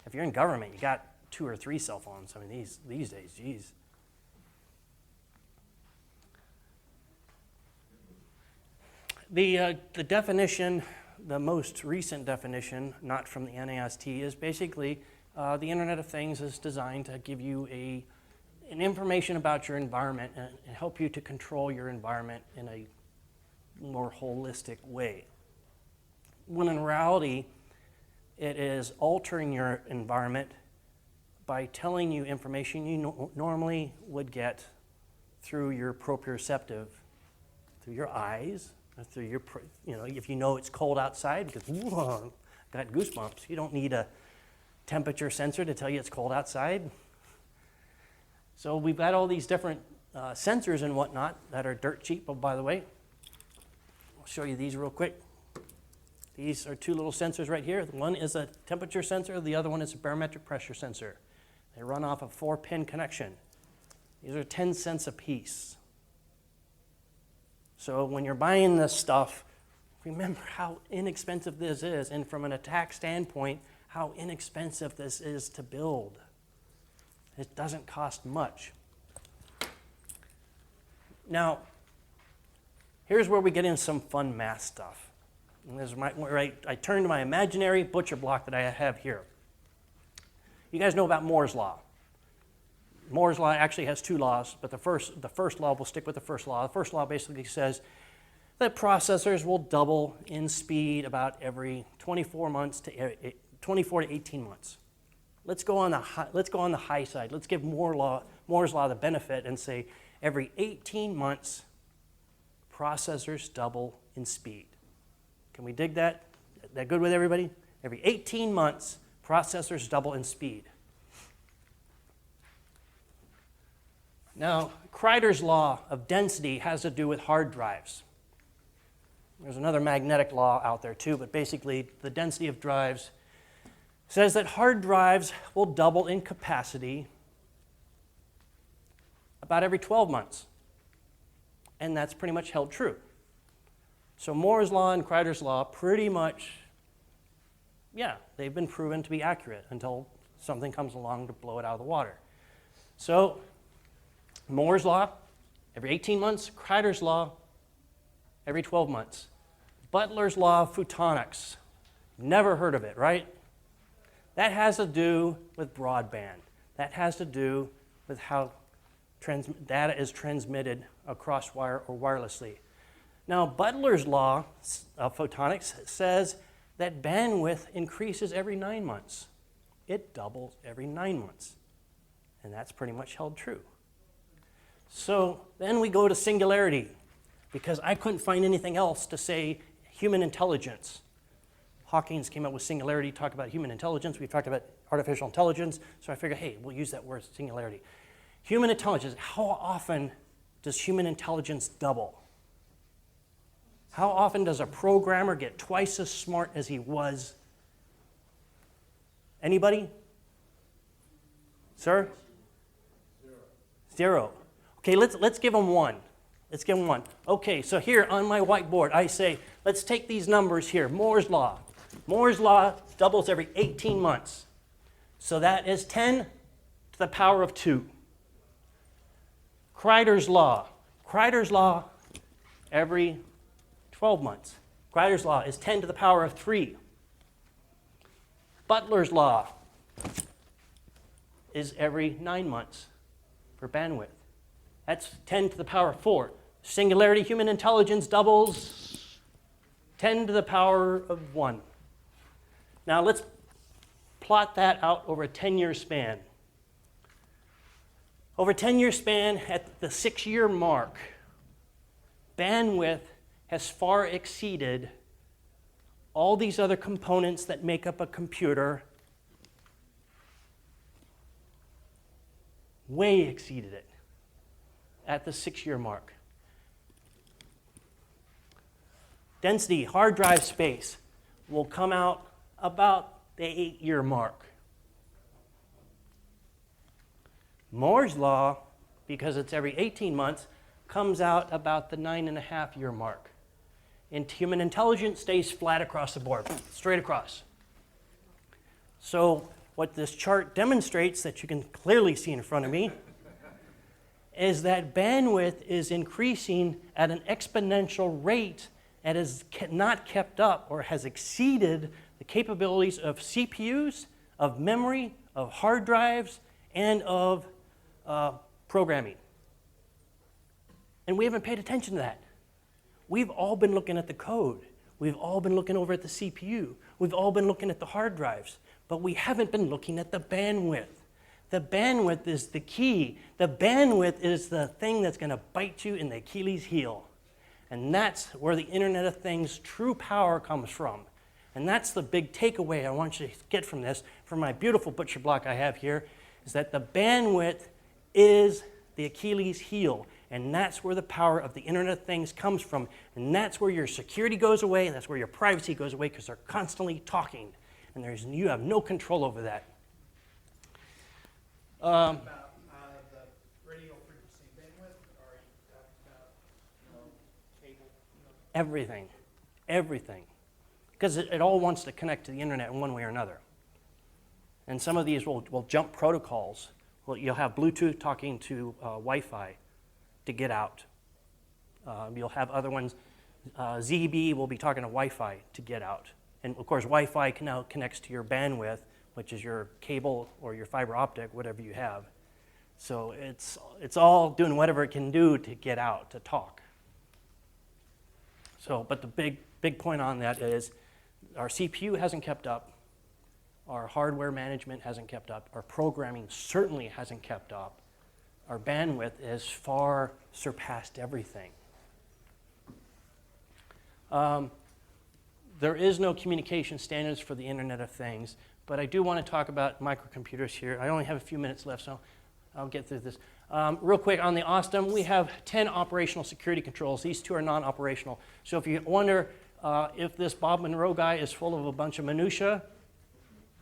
If you're in government, you got 2 or 3 cell phones. I mean, these days, geez. The definition, the most recent definition, not from the NAST, is basically the Internet of Things is designed to give you an information about your environment and help you to control your environment in a more holistic way. When in reality, it is altering your environment by telling you information you normally would get through your proprioceptive, through your eyes, through your, if you know it's cold outside, because whoa, got goosebumps. You don't need a temperature sensor to tell you it's cold outside. So we've got all these different sensors and whatnot that are dirt cheap. Oh, by the way, I'll show you these real quick. These are 2 little sensors right here. One is a temperature sensor. The other one is a barometric pressure sensor. They run off a 4-pin connection. These are 10 cents a piece. So when you're buying this stuff, remember how inexpensive this is, and from an attack standpoint, how inexpensive this is to build. It doesn't cost much. Now, here's where we get into some fun math stuff. And this is where I turn to my imaginary butcher block that I have here. You guys know about Moore's Law. Moore's Law actually has 2 laws, but the first law, we'll stick with the first law. The first law basically says that processors will double in speed about every 24 to 18 months. Let's go on the high side. Let's give Moore's Law the benefit and say every 18 months, processors double in speed. Can we dig that? That good with everybody? Every 18 months, processors double in speed. Now, Kreider's law of density has to do with hard drives. There's another magnetic law out there too, but basically the density of drives says that hard drives will double in capacity about every 12 months. And that's pretty much held true. So Moore's Law and Kreider's law pretty much, yeah, they've been proven to be accurate until something comes along to blow it out of the water. So Moore's Law, every 18 months. Kreider's Law, every 12 months. Butler's Law of Photonics. Never heard of it, right? That has to do with broadband. That has to do with how data is transmitted across wire or wirelessly. Now, Butler's Law of Photonics says that bandwidth increases every 9 months. It doubles every 9 months. And that's pretty much held true. So then we go to singularity, because I couldn't find anything else to say human intelligence. Hawkins came up with singularity, talked about human intelligence. We talked about artificial intelligence. So I figured, hey, we'll use that word, singularity. Human intelligence, how often does human intelligence double? How often does a programmer get twice as smart as he was? Anybody? Sir? 0. Okay, let's give them 1. Let's give them 1. Okay, so here on my whiteboard, I say, let's take these numbers here. Moore's Law. Moore's Law doubles every 18 months. So that is 10 to the power of 2. Kreider's law. Kreider's law every 12 months. Kreider's law is 10 to the power of 3. Butler's law is every 9 months for bandwidth. That's 10 to the power of 4. Singularity human intelligence doubles 10 to the power of 1. Now let's plot that out over a 10-year span. Over a 10-year span, at the 6-year mark, bandwidth has far exceeded all these other components that make up a computer, way exceeded it at the 6-year mark. Density, hard drive space, will come out about the 8-year mark. Moore's law, because it's every 18 months, comes out about the 9.5-year mark. And human intelligence stays flat across the board, straight across. So what this chart demonstrates, that you can clearly see in front of me, is that bandwidth is increasing at an exponential rate and is not kept up or has exceeded the capabilities of CPUs, of memory, of hard drives, and of programming. And we haven't paid attention to that. We've all been looking at the code. We've all been looking over at the CPU. We've all been looking at the hard drives. But we haven't been looking at the bandwidth. The bandwidth is the key. The bandwidth is the thing that's going to bite you in the Achilles heel. And that's where the Internet of Things' true power comes from. And that's the big takeaway I want you to get from this, from my beautiful butcher block I have here, is that the bandwidth is the Achilles heel. And that's where the power of the Internet of Things comes from. And that's where your security goes away, and that's where your privacy goes away, because they're constantly talking. And you have no control over that. About the radio frequency bandwidth, or are you talking about cable? Everything. Everything. Because it all wants to connect to the Internet in one way or another. And some of these will jump protocols. Well, you'll have Bluetooth talking to Wi-Fi to get out. You'll have other ones. ZB will be talking to Wi-Fi to get out. And of course, Wi-Fi now connects to your bandwidth, which is your cable or your fiber optic, whatever you have. So it's all doing whatever it can do to get out, to talk. So, but the big point on that is our CPU hasn't kept up. Our hardware management hasn't kept up. Our programming certainly hasn't kept up. Our bandwidth has far surpassed everything. There is no communication standards for the Internet of Things, but I do want to talk about microcomputers here. I only have a few minutes left, so I'll get through this. Real quick, on the OSTEM, we have 10 operational security controls. These 2 are non-operational. So if you wonder if this Bob Monroe guy is full of a bunch of minutia,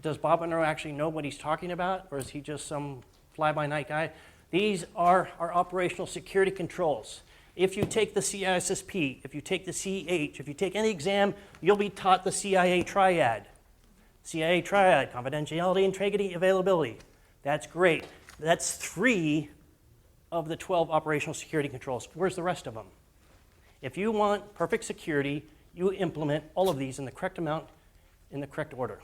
does Bob Monroe actually know what he's talking about, or is he just some fly-by-night guy? These are our operational security controls. If you take the CISSP, if you take the CH, if you take any exam, you'll be taught the CIA triad. CIA triad, confidentiality, integrity, availability. That's great. That's 3 of the 12 operational security controls. Where's the rest of them? If you want perfect security, you implement all of these in the correct amount, in the correct order.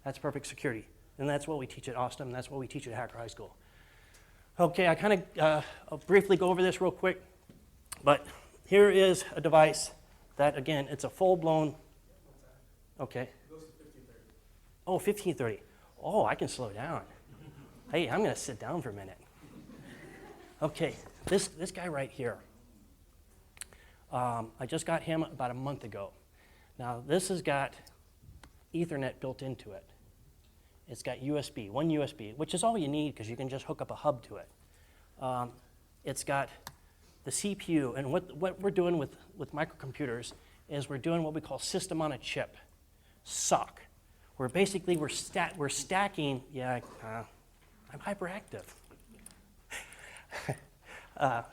That's perfect security. And that's what we teach at OSTEM. That's what we teach at Hacker High School. Okay, I kind of I'll briefly go over this real quick. But here is a device that, again, it's a full-blown, okay. It goes to 1530. Oh, 1530. Oh, I can slow down. Hey, I'm going to sit down for a minute. Okay, this guy right here. I just got him about a month ago. Now, this has got Ethernet built into it. It's got USB, one USB, which is all you need because you can just hook up a hub to it. It's got the CPU, and what we're doing with microcomputers is we're doing what we call system on a chip, SOC, where basically we're stacking, I'm hyperactive.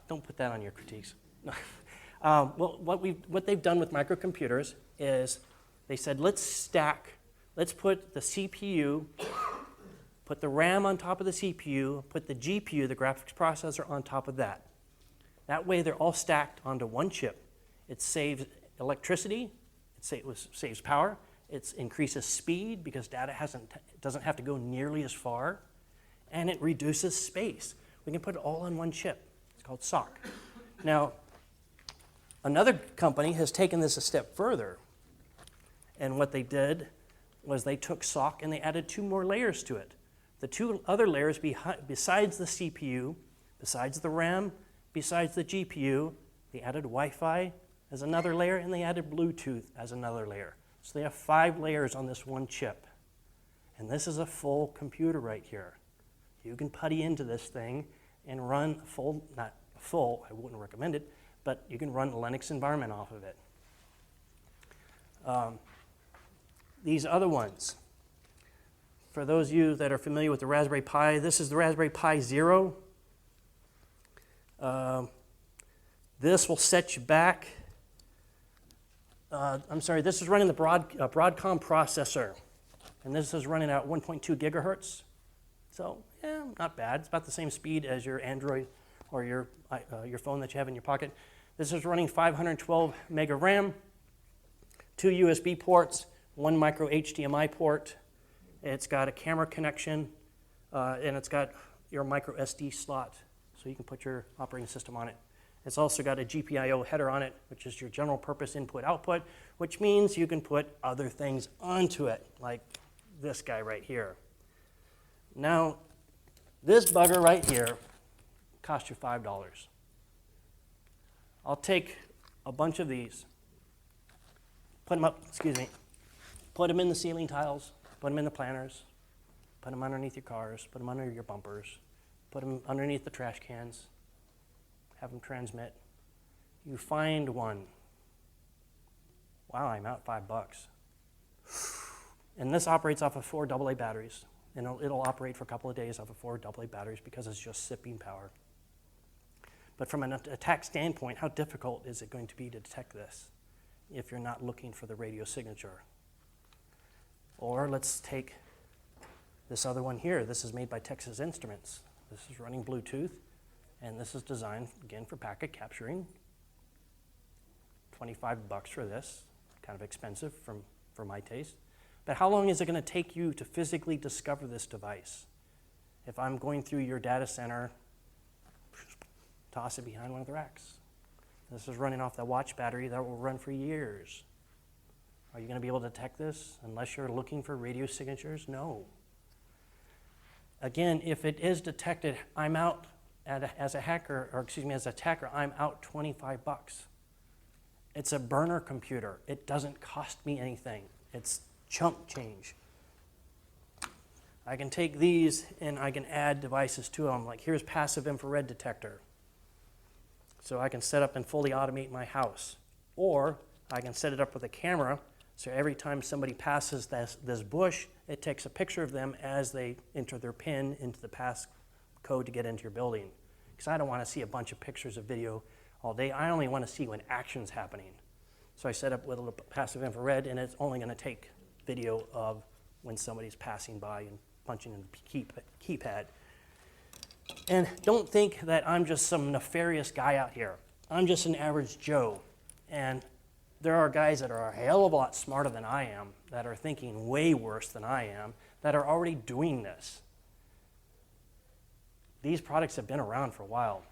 Don't put that on your critiques. Well, what they've done with microcomputers is they said, let's put the CPU Put the RAM on top of the CPU, put the GPU, the graphics processor, on top of that. That way they're all stacked onto one chip. It saves electricity, it saves power, it increases speed because data doesn't have to go nearly as far, and it reduces space. We can put it all on one chip. It's called SOC. Now, another company has taken this a step further, and what they did was they took SOC and they added 2 more layers to it. The 2 other layers besides the CPU, besides the RAM, besides the GPU, they added Wi-Fi as another layer, and they added Bluetooth as another layer. So they have 5 layers on this one chip. And this is a full computer right here. You can putty into this thing and run not full, I wouldn't recommend it, but you can run a Linux environment off of it. These other ones, for those of you that are familiar with the Raspberry Pi, this is the Raspberry Pi Zero. This will set you back. This is running the Broadcom processor, and this is running at 1.2 gigahertz. So, yeah, not bad. It's about the same speed as your Android or your phone that you have in your pocket. This is running 512 mega RAM, 2 USB ports, 1 micro HDMI port. It's got a camera connection, and it's got your micro SD slot, so you can put your operating system on it. It's also got a GPIO header on it, which is your general purpose input-output, which means you can put other things onto it, like this guy right here. Now, this bugger right here costs you $5. I'll take a bunch of these, put them up, put them in the ceiling tiles, put them in the planters, put them underneath your cars, put them under your bumpers, put them underneath the trash cans, have them transmit. You find one. Wow, I'm out $5. And this operates off of 4 AA batteries. And it'll operate for a couple of days off of 4 AA batteries because it's just sipping power. But from an attack standpoint, how difficult is it going to be to detect this if you're not looking for the radio signature? Or let's take this other one here. This is made by Texas Instruments. This is running Bluetooth, and this is designed, again, for packet capturing. $25 for this, kind of expensive for my taste. But how long is it going to take you to physically discover this device? If I'm going through your data center, toss it behind one of the racks. This is running off the watch battery that will run for years. Are you going to be able to detect this unless you're looking for radio signatures? No. Again, if it is detected, I'm out as a hacker, or as an attacker, I'm out $25. It's a burner computer. It doesn't cost me anything. It's chump change. I can take these and I can add devices to them. Like here's passive infrared detector. So I can set up and fully automate my house. Or I can set it up with a camera, so every time somebody passes this bush, it takes a picture of them as they enter their PIN into the pass code to get into your building. Because I don't want to see a bunch of pictures of video all day. I only want to see when action's happening. So I set up with a passive infrared, and it's only going to take video of when somebody's passing by and punching in the keypad. And don't think that I'm just some nefarious guy out here. I'm just an average Joe. And there are guys that are a hell of a lot smarter than I am, that are thinking way worse than I am, that are already doing this. These products have been around for a while.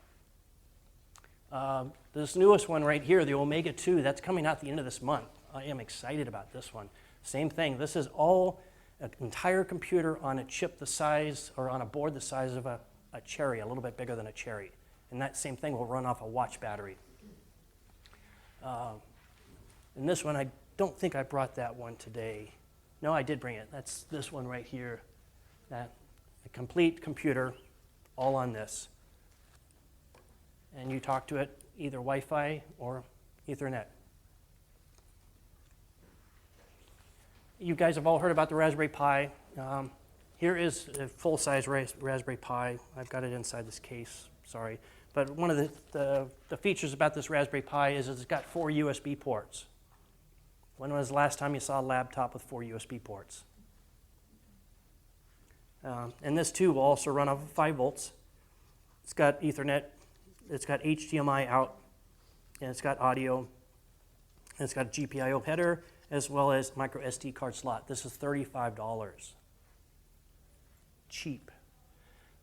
This newest one right here, the Omega 2, that's coming out at the end of this month. I am excited about this one. Same thing. This is all an entire computer on a chip the size, or on a board the size of a cherry, a little bit bigger than a cherry. And that same thing will run off a watch battery. And this one, I don't think I brought that one today. No, I did bring it. That's this one right here. A complete computer, all on this. And you talk to it either Wi-Fi or Ethernet. You guys have all heard about the Raspberry Pi. Here is a full-size Raspberry Pi. I've got it inside this case, sorry. But one of the features about this Raspberry Pi is it's got 4 USB ports. When was the last time you saw a laptop with 4 USB ports? And this too will also run off of 5 volts. It's got Ethernet, it's got HDMI out, and it's got audio, and it's got a GPIO header, as well as micro SD card slot. This is $35. Cheap.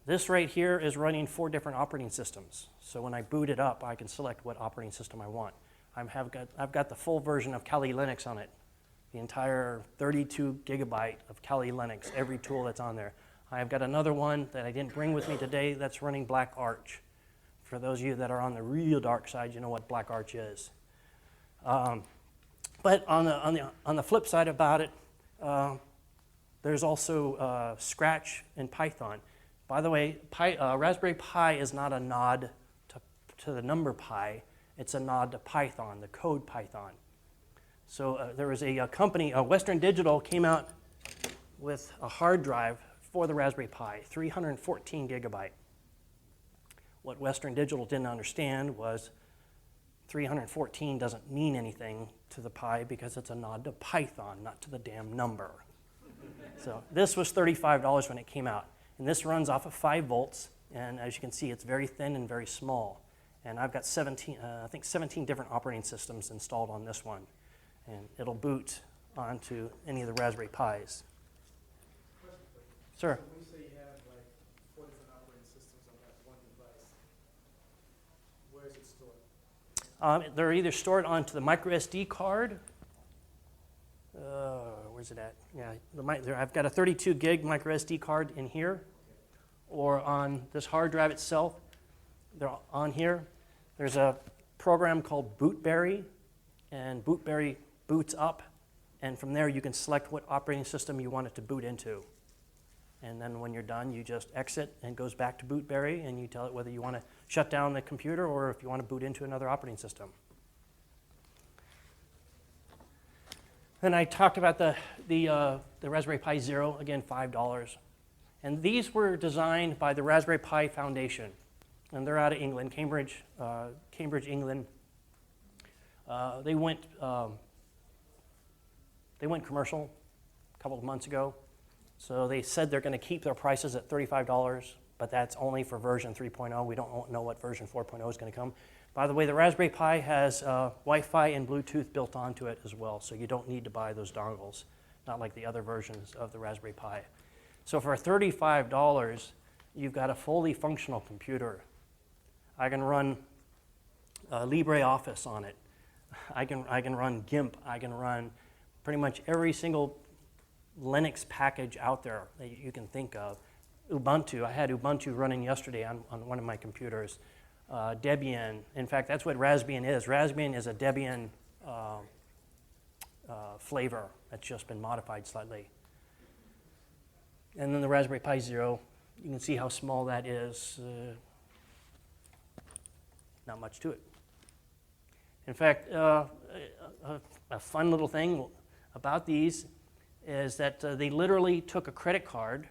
This right here is running 4 different operating systems. So when I boot it up, I can select what operating system I want. I've got the full version of Kali Linux on it. The entire 32 gigabyte of Kali Linux, every tool that's on there. I've got another one that I didn't bring with me today that's running Black Arch. For those of you that are on the real dark side, you know what Black Arch is. But on the flip side about it, there's also Scratch and Python. By the way, Raspberry Pi is not a nod to the number pi. It's a nod to Python, the code Python. So there was a company, Western Digital, came out with a hard drive for the Raspberry Pi, 314 gigabyte. What Western Digital didn't understand was 314 doesn't mean anything to the Pi because it's a nod to Python, not to the damn number. So this was $35 when it came out. And this runs off of 5 volts, and as you can see, it's very thin and very small. And I've got 17 different operating systems installed on this one. And it'll boot onto any of the Raspberry Pis. Question for you. Sir? So when you say you have like 4 different operating systems on that one device, where is it stored? They're either stored onto the micro SD card. Where's it at? Yeah, I've got a 32 gig micro SD card in here, or on this hard drive itself. They're on here. There's a program called Bootberry, and Bootberry boots up, and from there you can select what operating system you want it to boot into. And then when you're done, you just exit and it goes back to Bootberry, and you tell it whether you want to shut down the computer or if you want to boot into another operating system. Then I talked about the Raspberry Pi Zero, again, $5. And these were designed by the Raspberry Pi Foundation. And they're out of England, Cambridge, England. They went commercial a couple of months ago. So they said they're going to keep their prices at $35, but that's only for version 3.0. We don't know what version 4.0 is going to come. By the way, the Raspberry Pi has Wi-Fi and Bluetooth built onto it as well, so you don't need to buy those dongles, not like the other versions of the Raspberry Pi. So for $35, you've got a fully functional computer. I can run LibreOffice on it. I can run GIMP. I can run pretty much every single Linux package out there that you can think of. Ubuntu, I had Ubuntu running yesterday on one of my computers. Debian, in fact, that's what Raspbian is. Raspbian is a Debian flavor that's just been modified slightly. And then the Raspberry Pi Zero, you can see how small that is. Not much to it. In fact, a fun little thing about these is that they literally took a credit card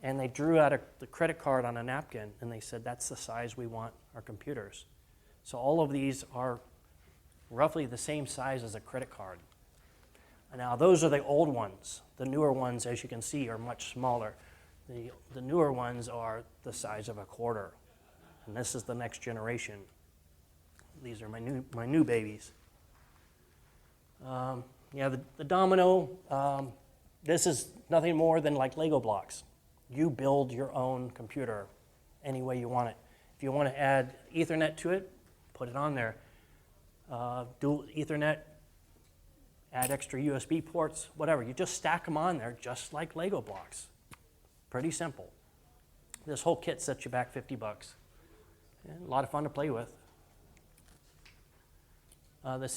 and they drew out the credit card on a napkin and they said, that's the size we want our computers. So all of these are roughly the same size as a credit card. Now those are the old ones. The newer ones, as you can see, are much smaller. The newer ones are the size of a quarter. And this is the next generation. These are my new babies. Yeah, the Domino, this is nothing more than like Lego blocks. You build your own computer any way you want it. If you want to add Ethernet to it, put it on there. Dual Ethernet, add extra USB ports, whatever. You just stack them on there just like Lego blocks. Pretty simple. This whole kit sets you back $50. And a lot of fun to play with. The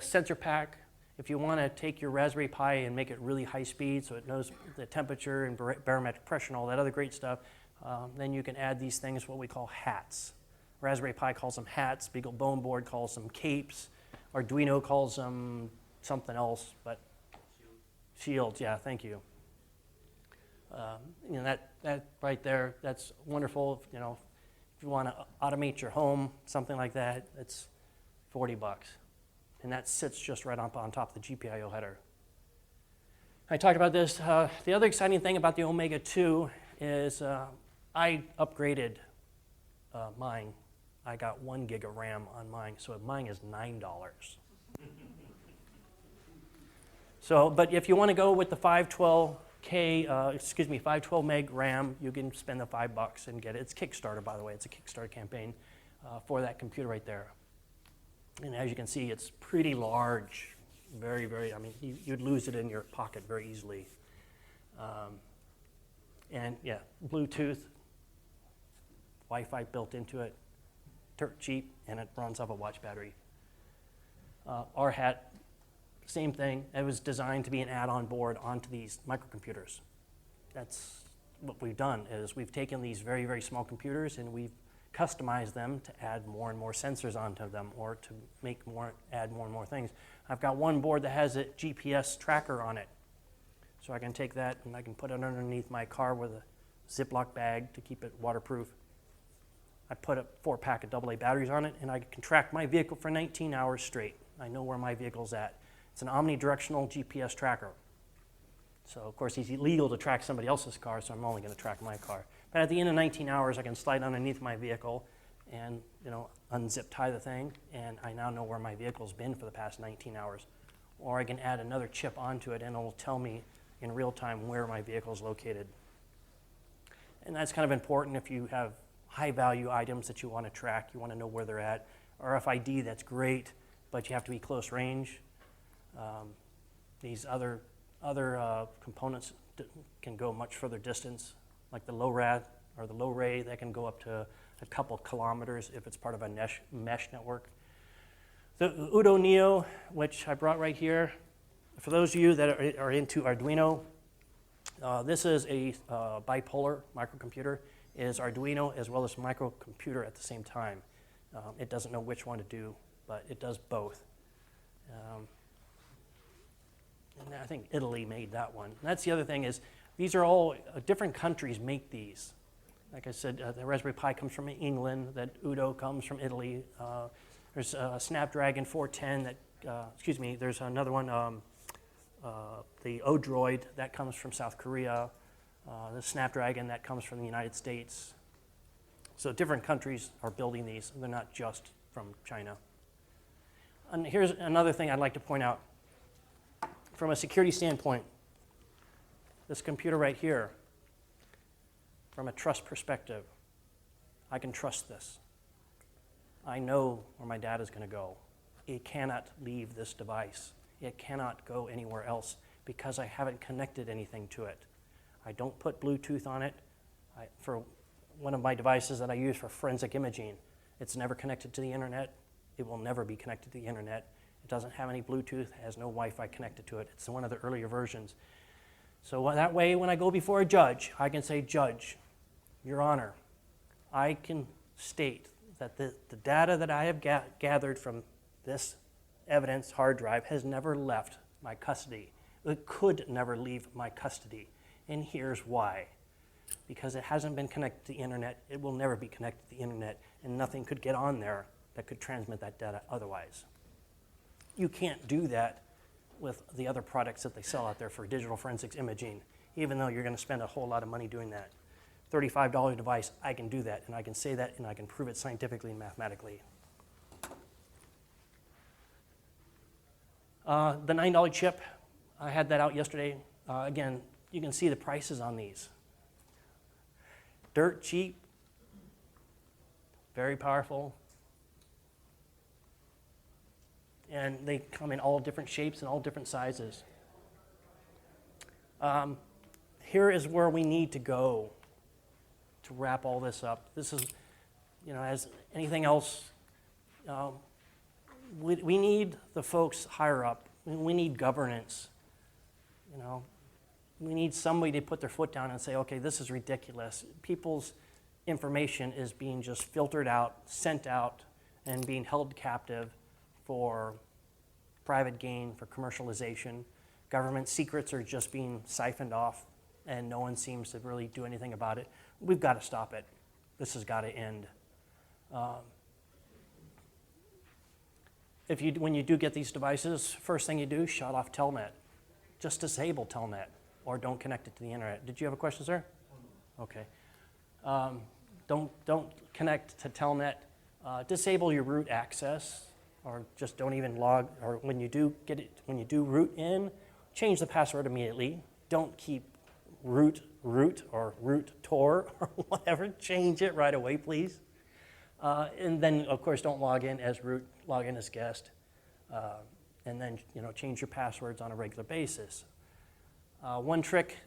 sensor pack, if you want to take your Raspberry Pi and make it really high speed so it knows the temperature and barometric pressure and all that other great stuff, then you can add these things, what we call hats. Raspberry Pi calls them hats, Beagle Bone Board calls them capes, Arduino calls them something else, but shields, yeah, thank you. You know, that right there, that's wonderful. You know, if you want to automate your home, something like that, it's $40. And that sits just right on top of the GPIO header. I talked about this. The other exciting thing about the Omega 2 is I upgraded mine. I got 1 gig of RAM on mine, so mine is $9. So, but if you want to go with the 512 meg RAM, you can spend the $5 and get it. It's Kickstarter, by the way. It's a Kickstarter campaign for that computer right there. And as you can see, it's pretty large. Very, very, I mean, you'd lose it in your pocket very easily. And yeah, Bluetooth, Wi-Fi built into it, dirt cheap, and it runs off a watch battery. RHAT, same thing. It was designed to be an add-on board onto these microcomputers. That's what we've done, is we've taken these very, very small computers and we've customized them to add more and more sensors onto them, or to add more and more things. I've got one board that has a GPS tracker on it. So I can take that and I can put it underneath my car with a Ziploc bag to keep it waterproof. I put a 4-pack of AA batteries on it, and I can track my vehicle for 19 hours straight. I know where my vehicle's at. It's an omnidirectional GPS tracker. So, of course, it's illegal to track somebody else's car, so I'm only going to track my car. But at the end of 19 hours, I can slide underneath my vehicle and, unzip tie the thing, and I now know where my vehicle's been for the past 19 hours. Or I can add another chip onto it, and it'll tell me in real time where my vehicle is located. And that's kind of important if you have high-value items that you want to track, you want to know where they're at. RFID, that's great, but you have to be close range. These other components can go much further distance, like the LORAD or the low-ray, that can go up to a couple kilometers if it's part of a mesh network. The Udo Neo, which I brought right here, for those of you that are into Arduino, this is a bipolar microcomputer. It is Arduino as well as microcomputer at the same time. It doesn't know which one to do, but it does both. And I think Italy made that one. And that's the other thing, is these are all different countries make these. Like I said, the Raspberry Pi comes from England, that Udo comes from Italy. There's a Snapdragon 410 that, there's another one, the Odroid, that comes from South Korea. The Snapdragon, that comes from the United States. So different countries are building these. They're not just from China. And here's another thing I'd like to point out. From a security standpoint, this computer right here, from a trust perspective, I can trust this. I know where my data is going to go. It cannot leave this device. It cannot go anywhere else because I haven't connected anything to it. I don't put Bluetooth on it. For one of my devices that I use for forensic imaging, it's never connected to the internet. It will never be connected to the internet. It doesn't have any Bluetooth, has no Wi-Fi connected to it. It's one of the earlier versions. So that way, when I go before a judge, I can say, Judge, Your Honor, I can state that the data that I have gathered from this evidence hard drive has never left my custody. It could never leave my custody. And here's why. Because it hasn't been connected to the internet, it will never be connected to the internet, and nothing could get on there that could transmit that data otherwise. You can't do that with the other products that they sell out there for digital forensics imaging, even though you're going to spend a whole lot of money doing that. $35 device, I can do that, and I can say that, and I can prove it scientifically and mathematically. The $9 chip, I had that out yesterday. Again, you can see the prices on these. Dirt cheap, very powerful, and they come in all different shapes and all different sizes. Here is where we need to go to wrap all this up. This is, as anything else, we need the folks higher up. We need governance. We need somebody to put their foot down and say, okay, this is ridiculous. People's information is being just filtered out, sent out, and being held captive for private gain, for commercialization. Government secrets are just being siphoned off, and no one seems to really do anything about it. We've got to stop it. This has got to end. When you do get these devices, first thing you do, shut off Telnet. Just disable Telnet, or don't connect it to the internet. Did you have a question, sir? Okay. Don't connect to Telnet. Disable your root access, or just don't even log. Or when you do root in, change the password immediately. Don't keep root or root tor or whatever. Change it right away, please. And then, of course, don't log in as root. Log in as guest. And then change your passwords on a regular basis. One trick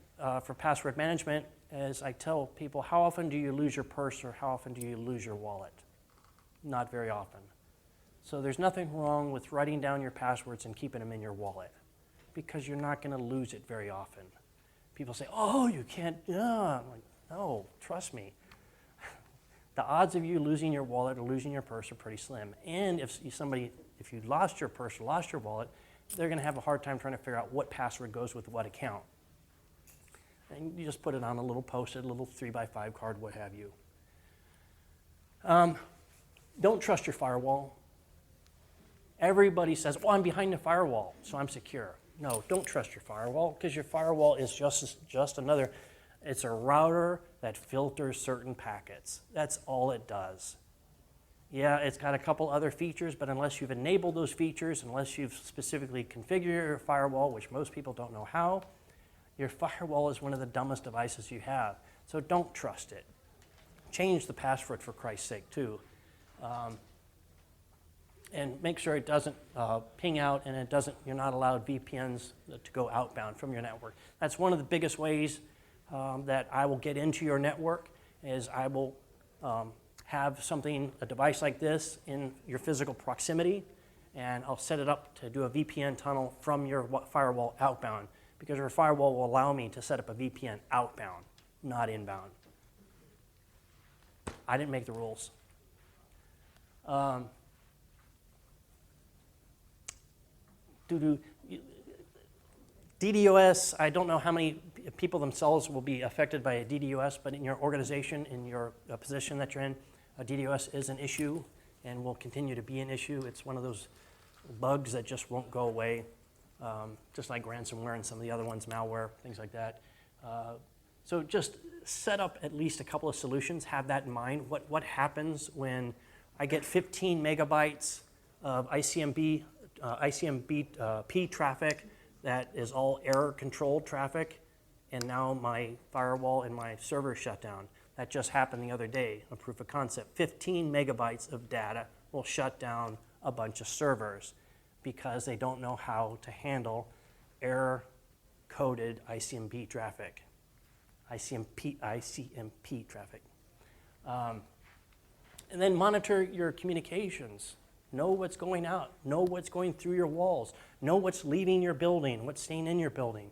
for password management is I tell people, how often do you lose your purse or how often do you lose your wallet? Not very often. So there's nothing wrong with writing down your passwords and keeping them in your wallet because you're not going to lose it very often. People say, oh, you can't, yeah. I'm like, no, trust me. The odds of you losing your wallet or losing your purse are pretty slim. And if you lost your purse or lost your wallet, they're going to have a hard time trying to figure out what password goes with what account. And you just put it on a little post-it, a little 3x5 card, what have you. Don't trust your firewall. Everybody says, well, I'm behind the firewall, so I'm secure. No, don't trust your firewall, because your firewall is just another, it's a router that filters certain packets. That's all it does. Yeah, it's got a couple other features, but unless you've enabled those features, unless you've specifically configured your firewall, which most people don't know how, your firewall is one of the dumbest devices you have. So don't trust it. Change the password for Christ's sake, too. And make sure it doesn't ping out and you're not allowed VPNs to go outbound from your network. That's one of the biggest ways that I will get into your network is I will have a device like this in your physical proximity, and I'll set it up to do a VPN tunnel from your firewall outbound, because your firewall will allow me to set up a VPN outbound, not inbound. I didn't make the rules. DDoS, I don't know how many people themselves will be affected by a DDoS, but in your organization, in your position that you're in, a DDoS is an issue and will continue to be an issue. It's one of those bugs that just won't go away, just like ransomware and some of the other ones, malware, things like that. So just set up at least a couple of solutions, have that in mind. What happens when I get 15 megabytes of ICMP traffic that is all error-controlled traffic, and now my firewall and my server shut down. That just happened the other day, a proof of concept. 15 megabytes of data will shut down a bunch of servers because they don't know how to handle error-coded ICMP traffic. ICMP traffic. And then monitor your communications. Know what's going out. Know what's going through your walls. Know what's leaving your building, what's staying in your building.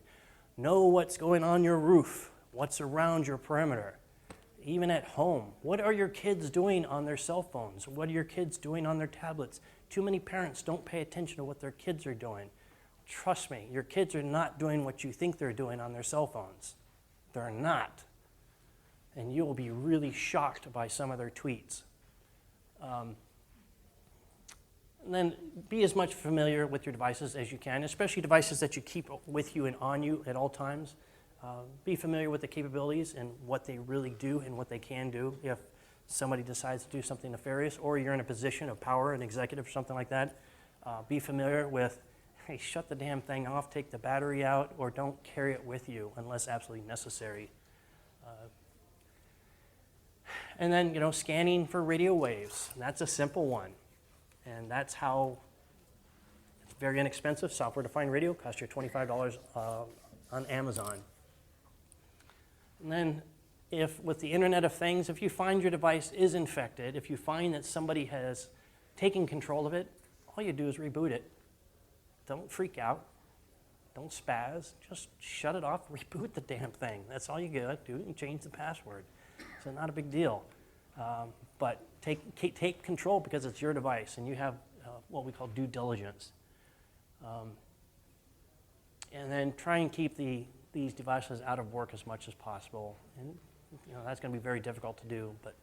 Know what's going on your roof, what's around your perimeter. Even at home, what are your kids doing on their cell phones? What are your kids doing on their tablets? Too many parents don't pay attention to what their kids are doing. Trust me, your kids are not doing what you think they're doing on their cell phones. They're not. And you will be really shocked by some of their tweets. And then be as much familiar with your devices as you can, especially devices that you keep with you and on you at all times. Be familiar with the capabilities and what they really do and what they can do if somebody decides to do something nefarious, or you're in a position of power, an executive or something like that. Be familiar with, hey, shut the damn thing off, take the battery out, or don't carry it with you unless absolutely necessary. And then, scanning for radio waves. That's a simple one. And that's how it's very inexpensive. Software-defined radio costs you $25 on Amazon. And then with the Internet of Things, if you find your device is infected, if you find that somebody has taken control of it, all you do is reboot it. Don't freak out. Don't spaz. Just shut it off, reboot the damn thing. That's all you got to do, and change the password. So not a big deal. But take control because it's your device, and you have what we call due diligence. And then try and keep these devices out of work as much as possible. And that's going to be very difficult to do. But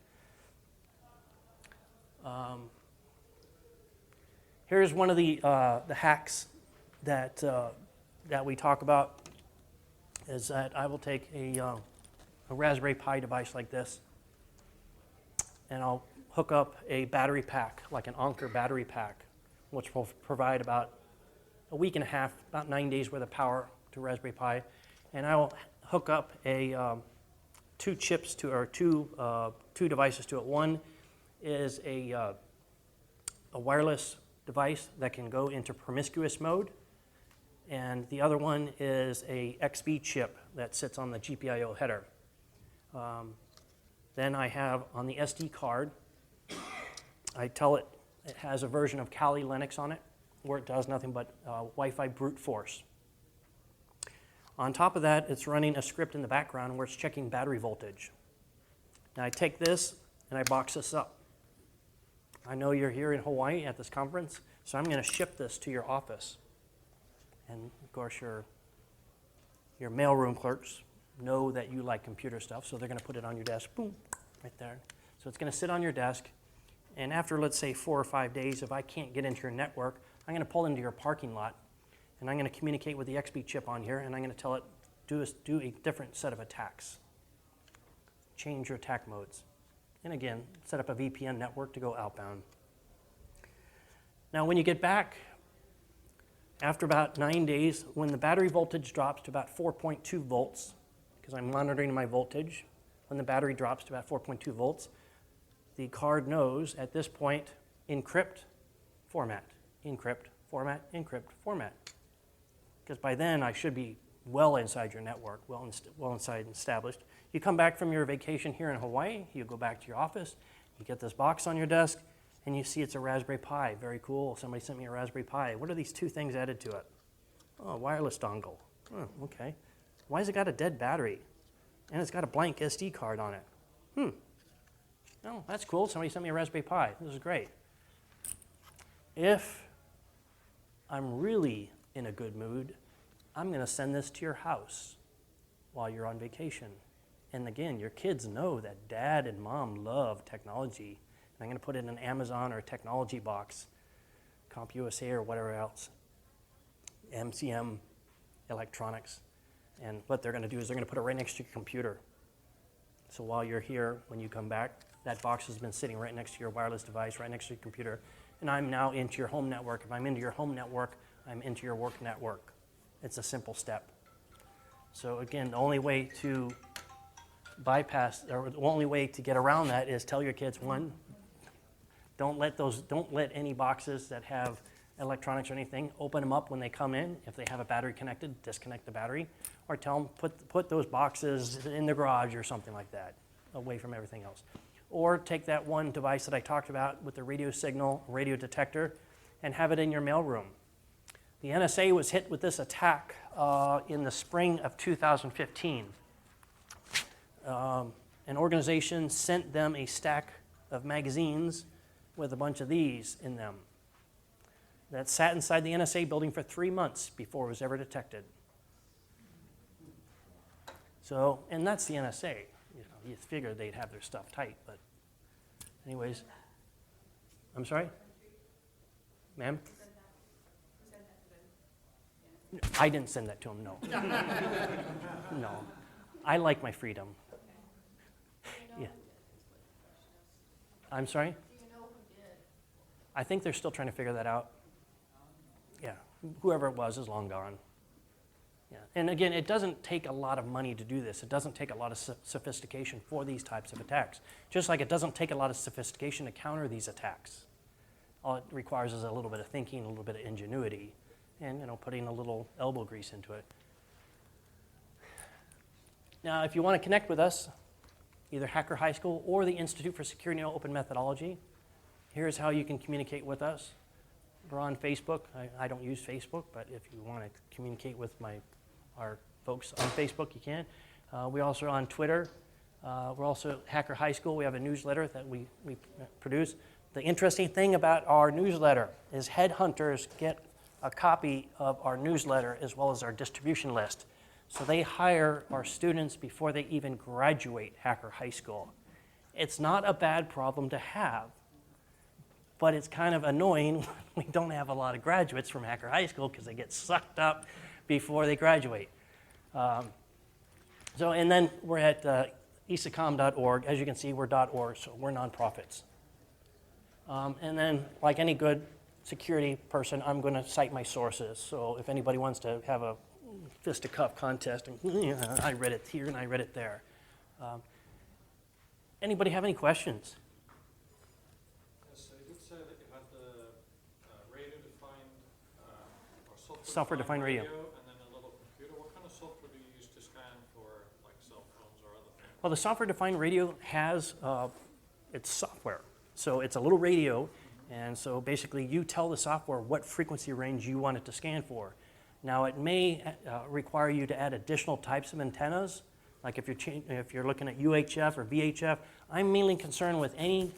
here's one of the hacks that we talk about. Is that I will take a a Raspberry Pi device like this, and I'll hook up a battery pack, like an Anker battery pack, which will provide about a week and a half, about 9 days worth of power to Raspberry Pi, and I'll hook up a two devices to it. One is a wireless device that can go into promiscuous mode, and the other one is a XB chip that sits on the GPIO header. Then I have on the SD card, I tell it it has a version of Kali Linux on it, where it does nothing but Wi-Fi brute force. On top of that, it's running a script in the background where it's checking battery voltage. Now I take this and I box this up. I know you're here in Hawaii at this conference, so I'm going to ship this to your office. And of course, your mailroom clerks know that you like computer stuff, so they're going to put it on your desk, boom, right there. So it's going to sit on your desk, and after, let's say, 4 or 5 days, if I can't get into your network, I'm going to pull into your parking lot, and I'm going to communicate with the XB chip on here, and I'm going to tell it, do a different set of attacks. Change your attack modes. And again, set up a VPN network to go outbound. Now, when you get back, after about 9 days, when the battery voltage drops to about 4.2 volts, because I'm monitoring my voltage, when the battery drops to about 4.2 volts, the card knows at this point, encrypt, format, encrypt, format, encrypt, format. Because by then, I should be well inside your network, well inside and established. You come back from your vacation here in Hawaii, you go back to your office, you get this box on your desk, and you see it's a Raspberry Pi. Very cool. Somebody sent me a Raspberry Pi. What are these two things added to it? Oh, wireless dongle. Oh, okay. Why has it got a dead battery? And it's got a blank SD card on it. Oh, that's cool. Somebody sent me a Raspberry Pi. This is great. If I'm really in a good mood, I'm going to send this to your house while you're on vacation. And again, your kids know that dad and mom love technology. And I'm going to put it in an Amazon or a technology box, CompUSA or whatever else, MCM Electronics. And what they're going to do is they're going to put it right next to your computer. So while you're here, when you come back, that box has been sitting right next to your wireless device, right next to your computer. And I'm now into your home network. If I'm into your home network, I'm into your work network. It's a simple step. So again, the only way to bypass, or the only way to get around that is tell your kids, one, don't let any boxes that have electronics or anything, open them up when they come in. If they have a battery connected, disconnect the battery, or tell them put those boxes in the garage or something like that, away from everything else. Or take that one device that I talked about with the radio signal, radio detector, and have it in your mailroom. The NSA was hit with this attack in the spring of 2015. An organization sent them a stack of magazines with a bunch of these in them that sat inside the NSA building for 3 months before it was ever detected. So, and that's the NSA. You figured they'd have their stuff tight, but anyways. I'm sorry? Ma'am? I didn't send that to him, no. No. I like my freedom. Yeah. I'm sorry? Do you know who did? I think they're still trying to figure that out. Yeah, whoever it was is long gone. Yeah. And again, it doesn't take a lot of money to do this. It doesn't take a lot of sophistication for these types of attacks. Just like it doesn't take a lot of sophistication to counter these attacks. All it requires is a little bit of thinking, a little bit of ingenuity, and putting a little elbow grease into it. Now, if you want to connect with us, either Hacker High School or the Institute for Security and Open Methodology, here's how you can communicate with us. We're on Facebook. I don't use Facebook, but if you want to communicate with our folks on Facebook, you can. We're also on Twitter. We're also Hacker High School. We have a newsletter that we produce. The interesting thing about our newsletter is headhunters get a copy of our newsletter as well as our distribution list. So they hire our students before they even graduate Hacker High School. It's not a bad problem to have, but it's kind of annoying when we don't have a lot of graduates from Hacker High School because they get sucked up before they graduate. And then we're at ISECOM.org. As you can see, we're .org, so we're nonprofits. And then, like any good security person, I'm going to cite my sources. So if anybody wants to have a fisticuff contest, and I read it here and I read it there. Anybody have any questions? Yes, so you did say that you had the radio-defined or Software-defined radio. and then a little computer. What kind of software do you use to scan for like cell phones or other things? Well, the software-defined radio has its software. So it's a little radio, and so basically you tell the software what frequency range you want it to scan for. Now it may require you to add additional types of antennas, like if you're looking at UHF or VHF. I'm mainly concerned with any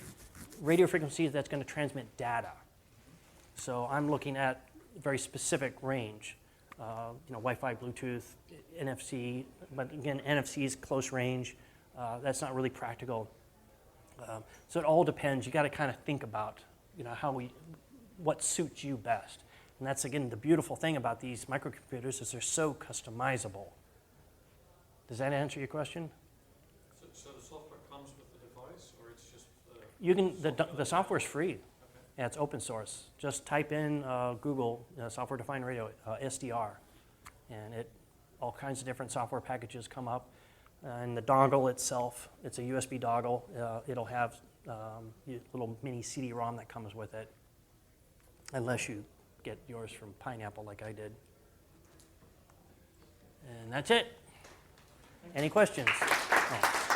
radio frequency that's going to transmit data. So I'm looking at very specific range, Wi-Fi, Bluetooth, NFC, but again, NFC is close range. That's not really practical. So it all depends. You got to kind of think about, what suits you best. And that's, again, the beautiful thing about these microcomputers is they're so customizable. Does that answer your question? So the software comes with the device, or it's just The software's free. Yeah, it's open source. Just type in Google software-defined radio, SDR, and all kinds of different software packages come up. And the dongle itself, it's a USB dongle. It'll have a little mini CD-ROM that comes with it, unless you get yours from Pineapple like I did. And that's it. Any questions? Oh.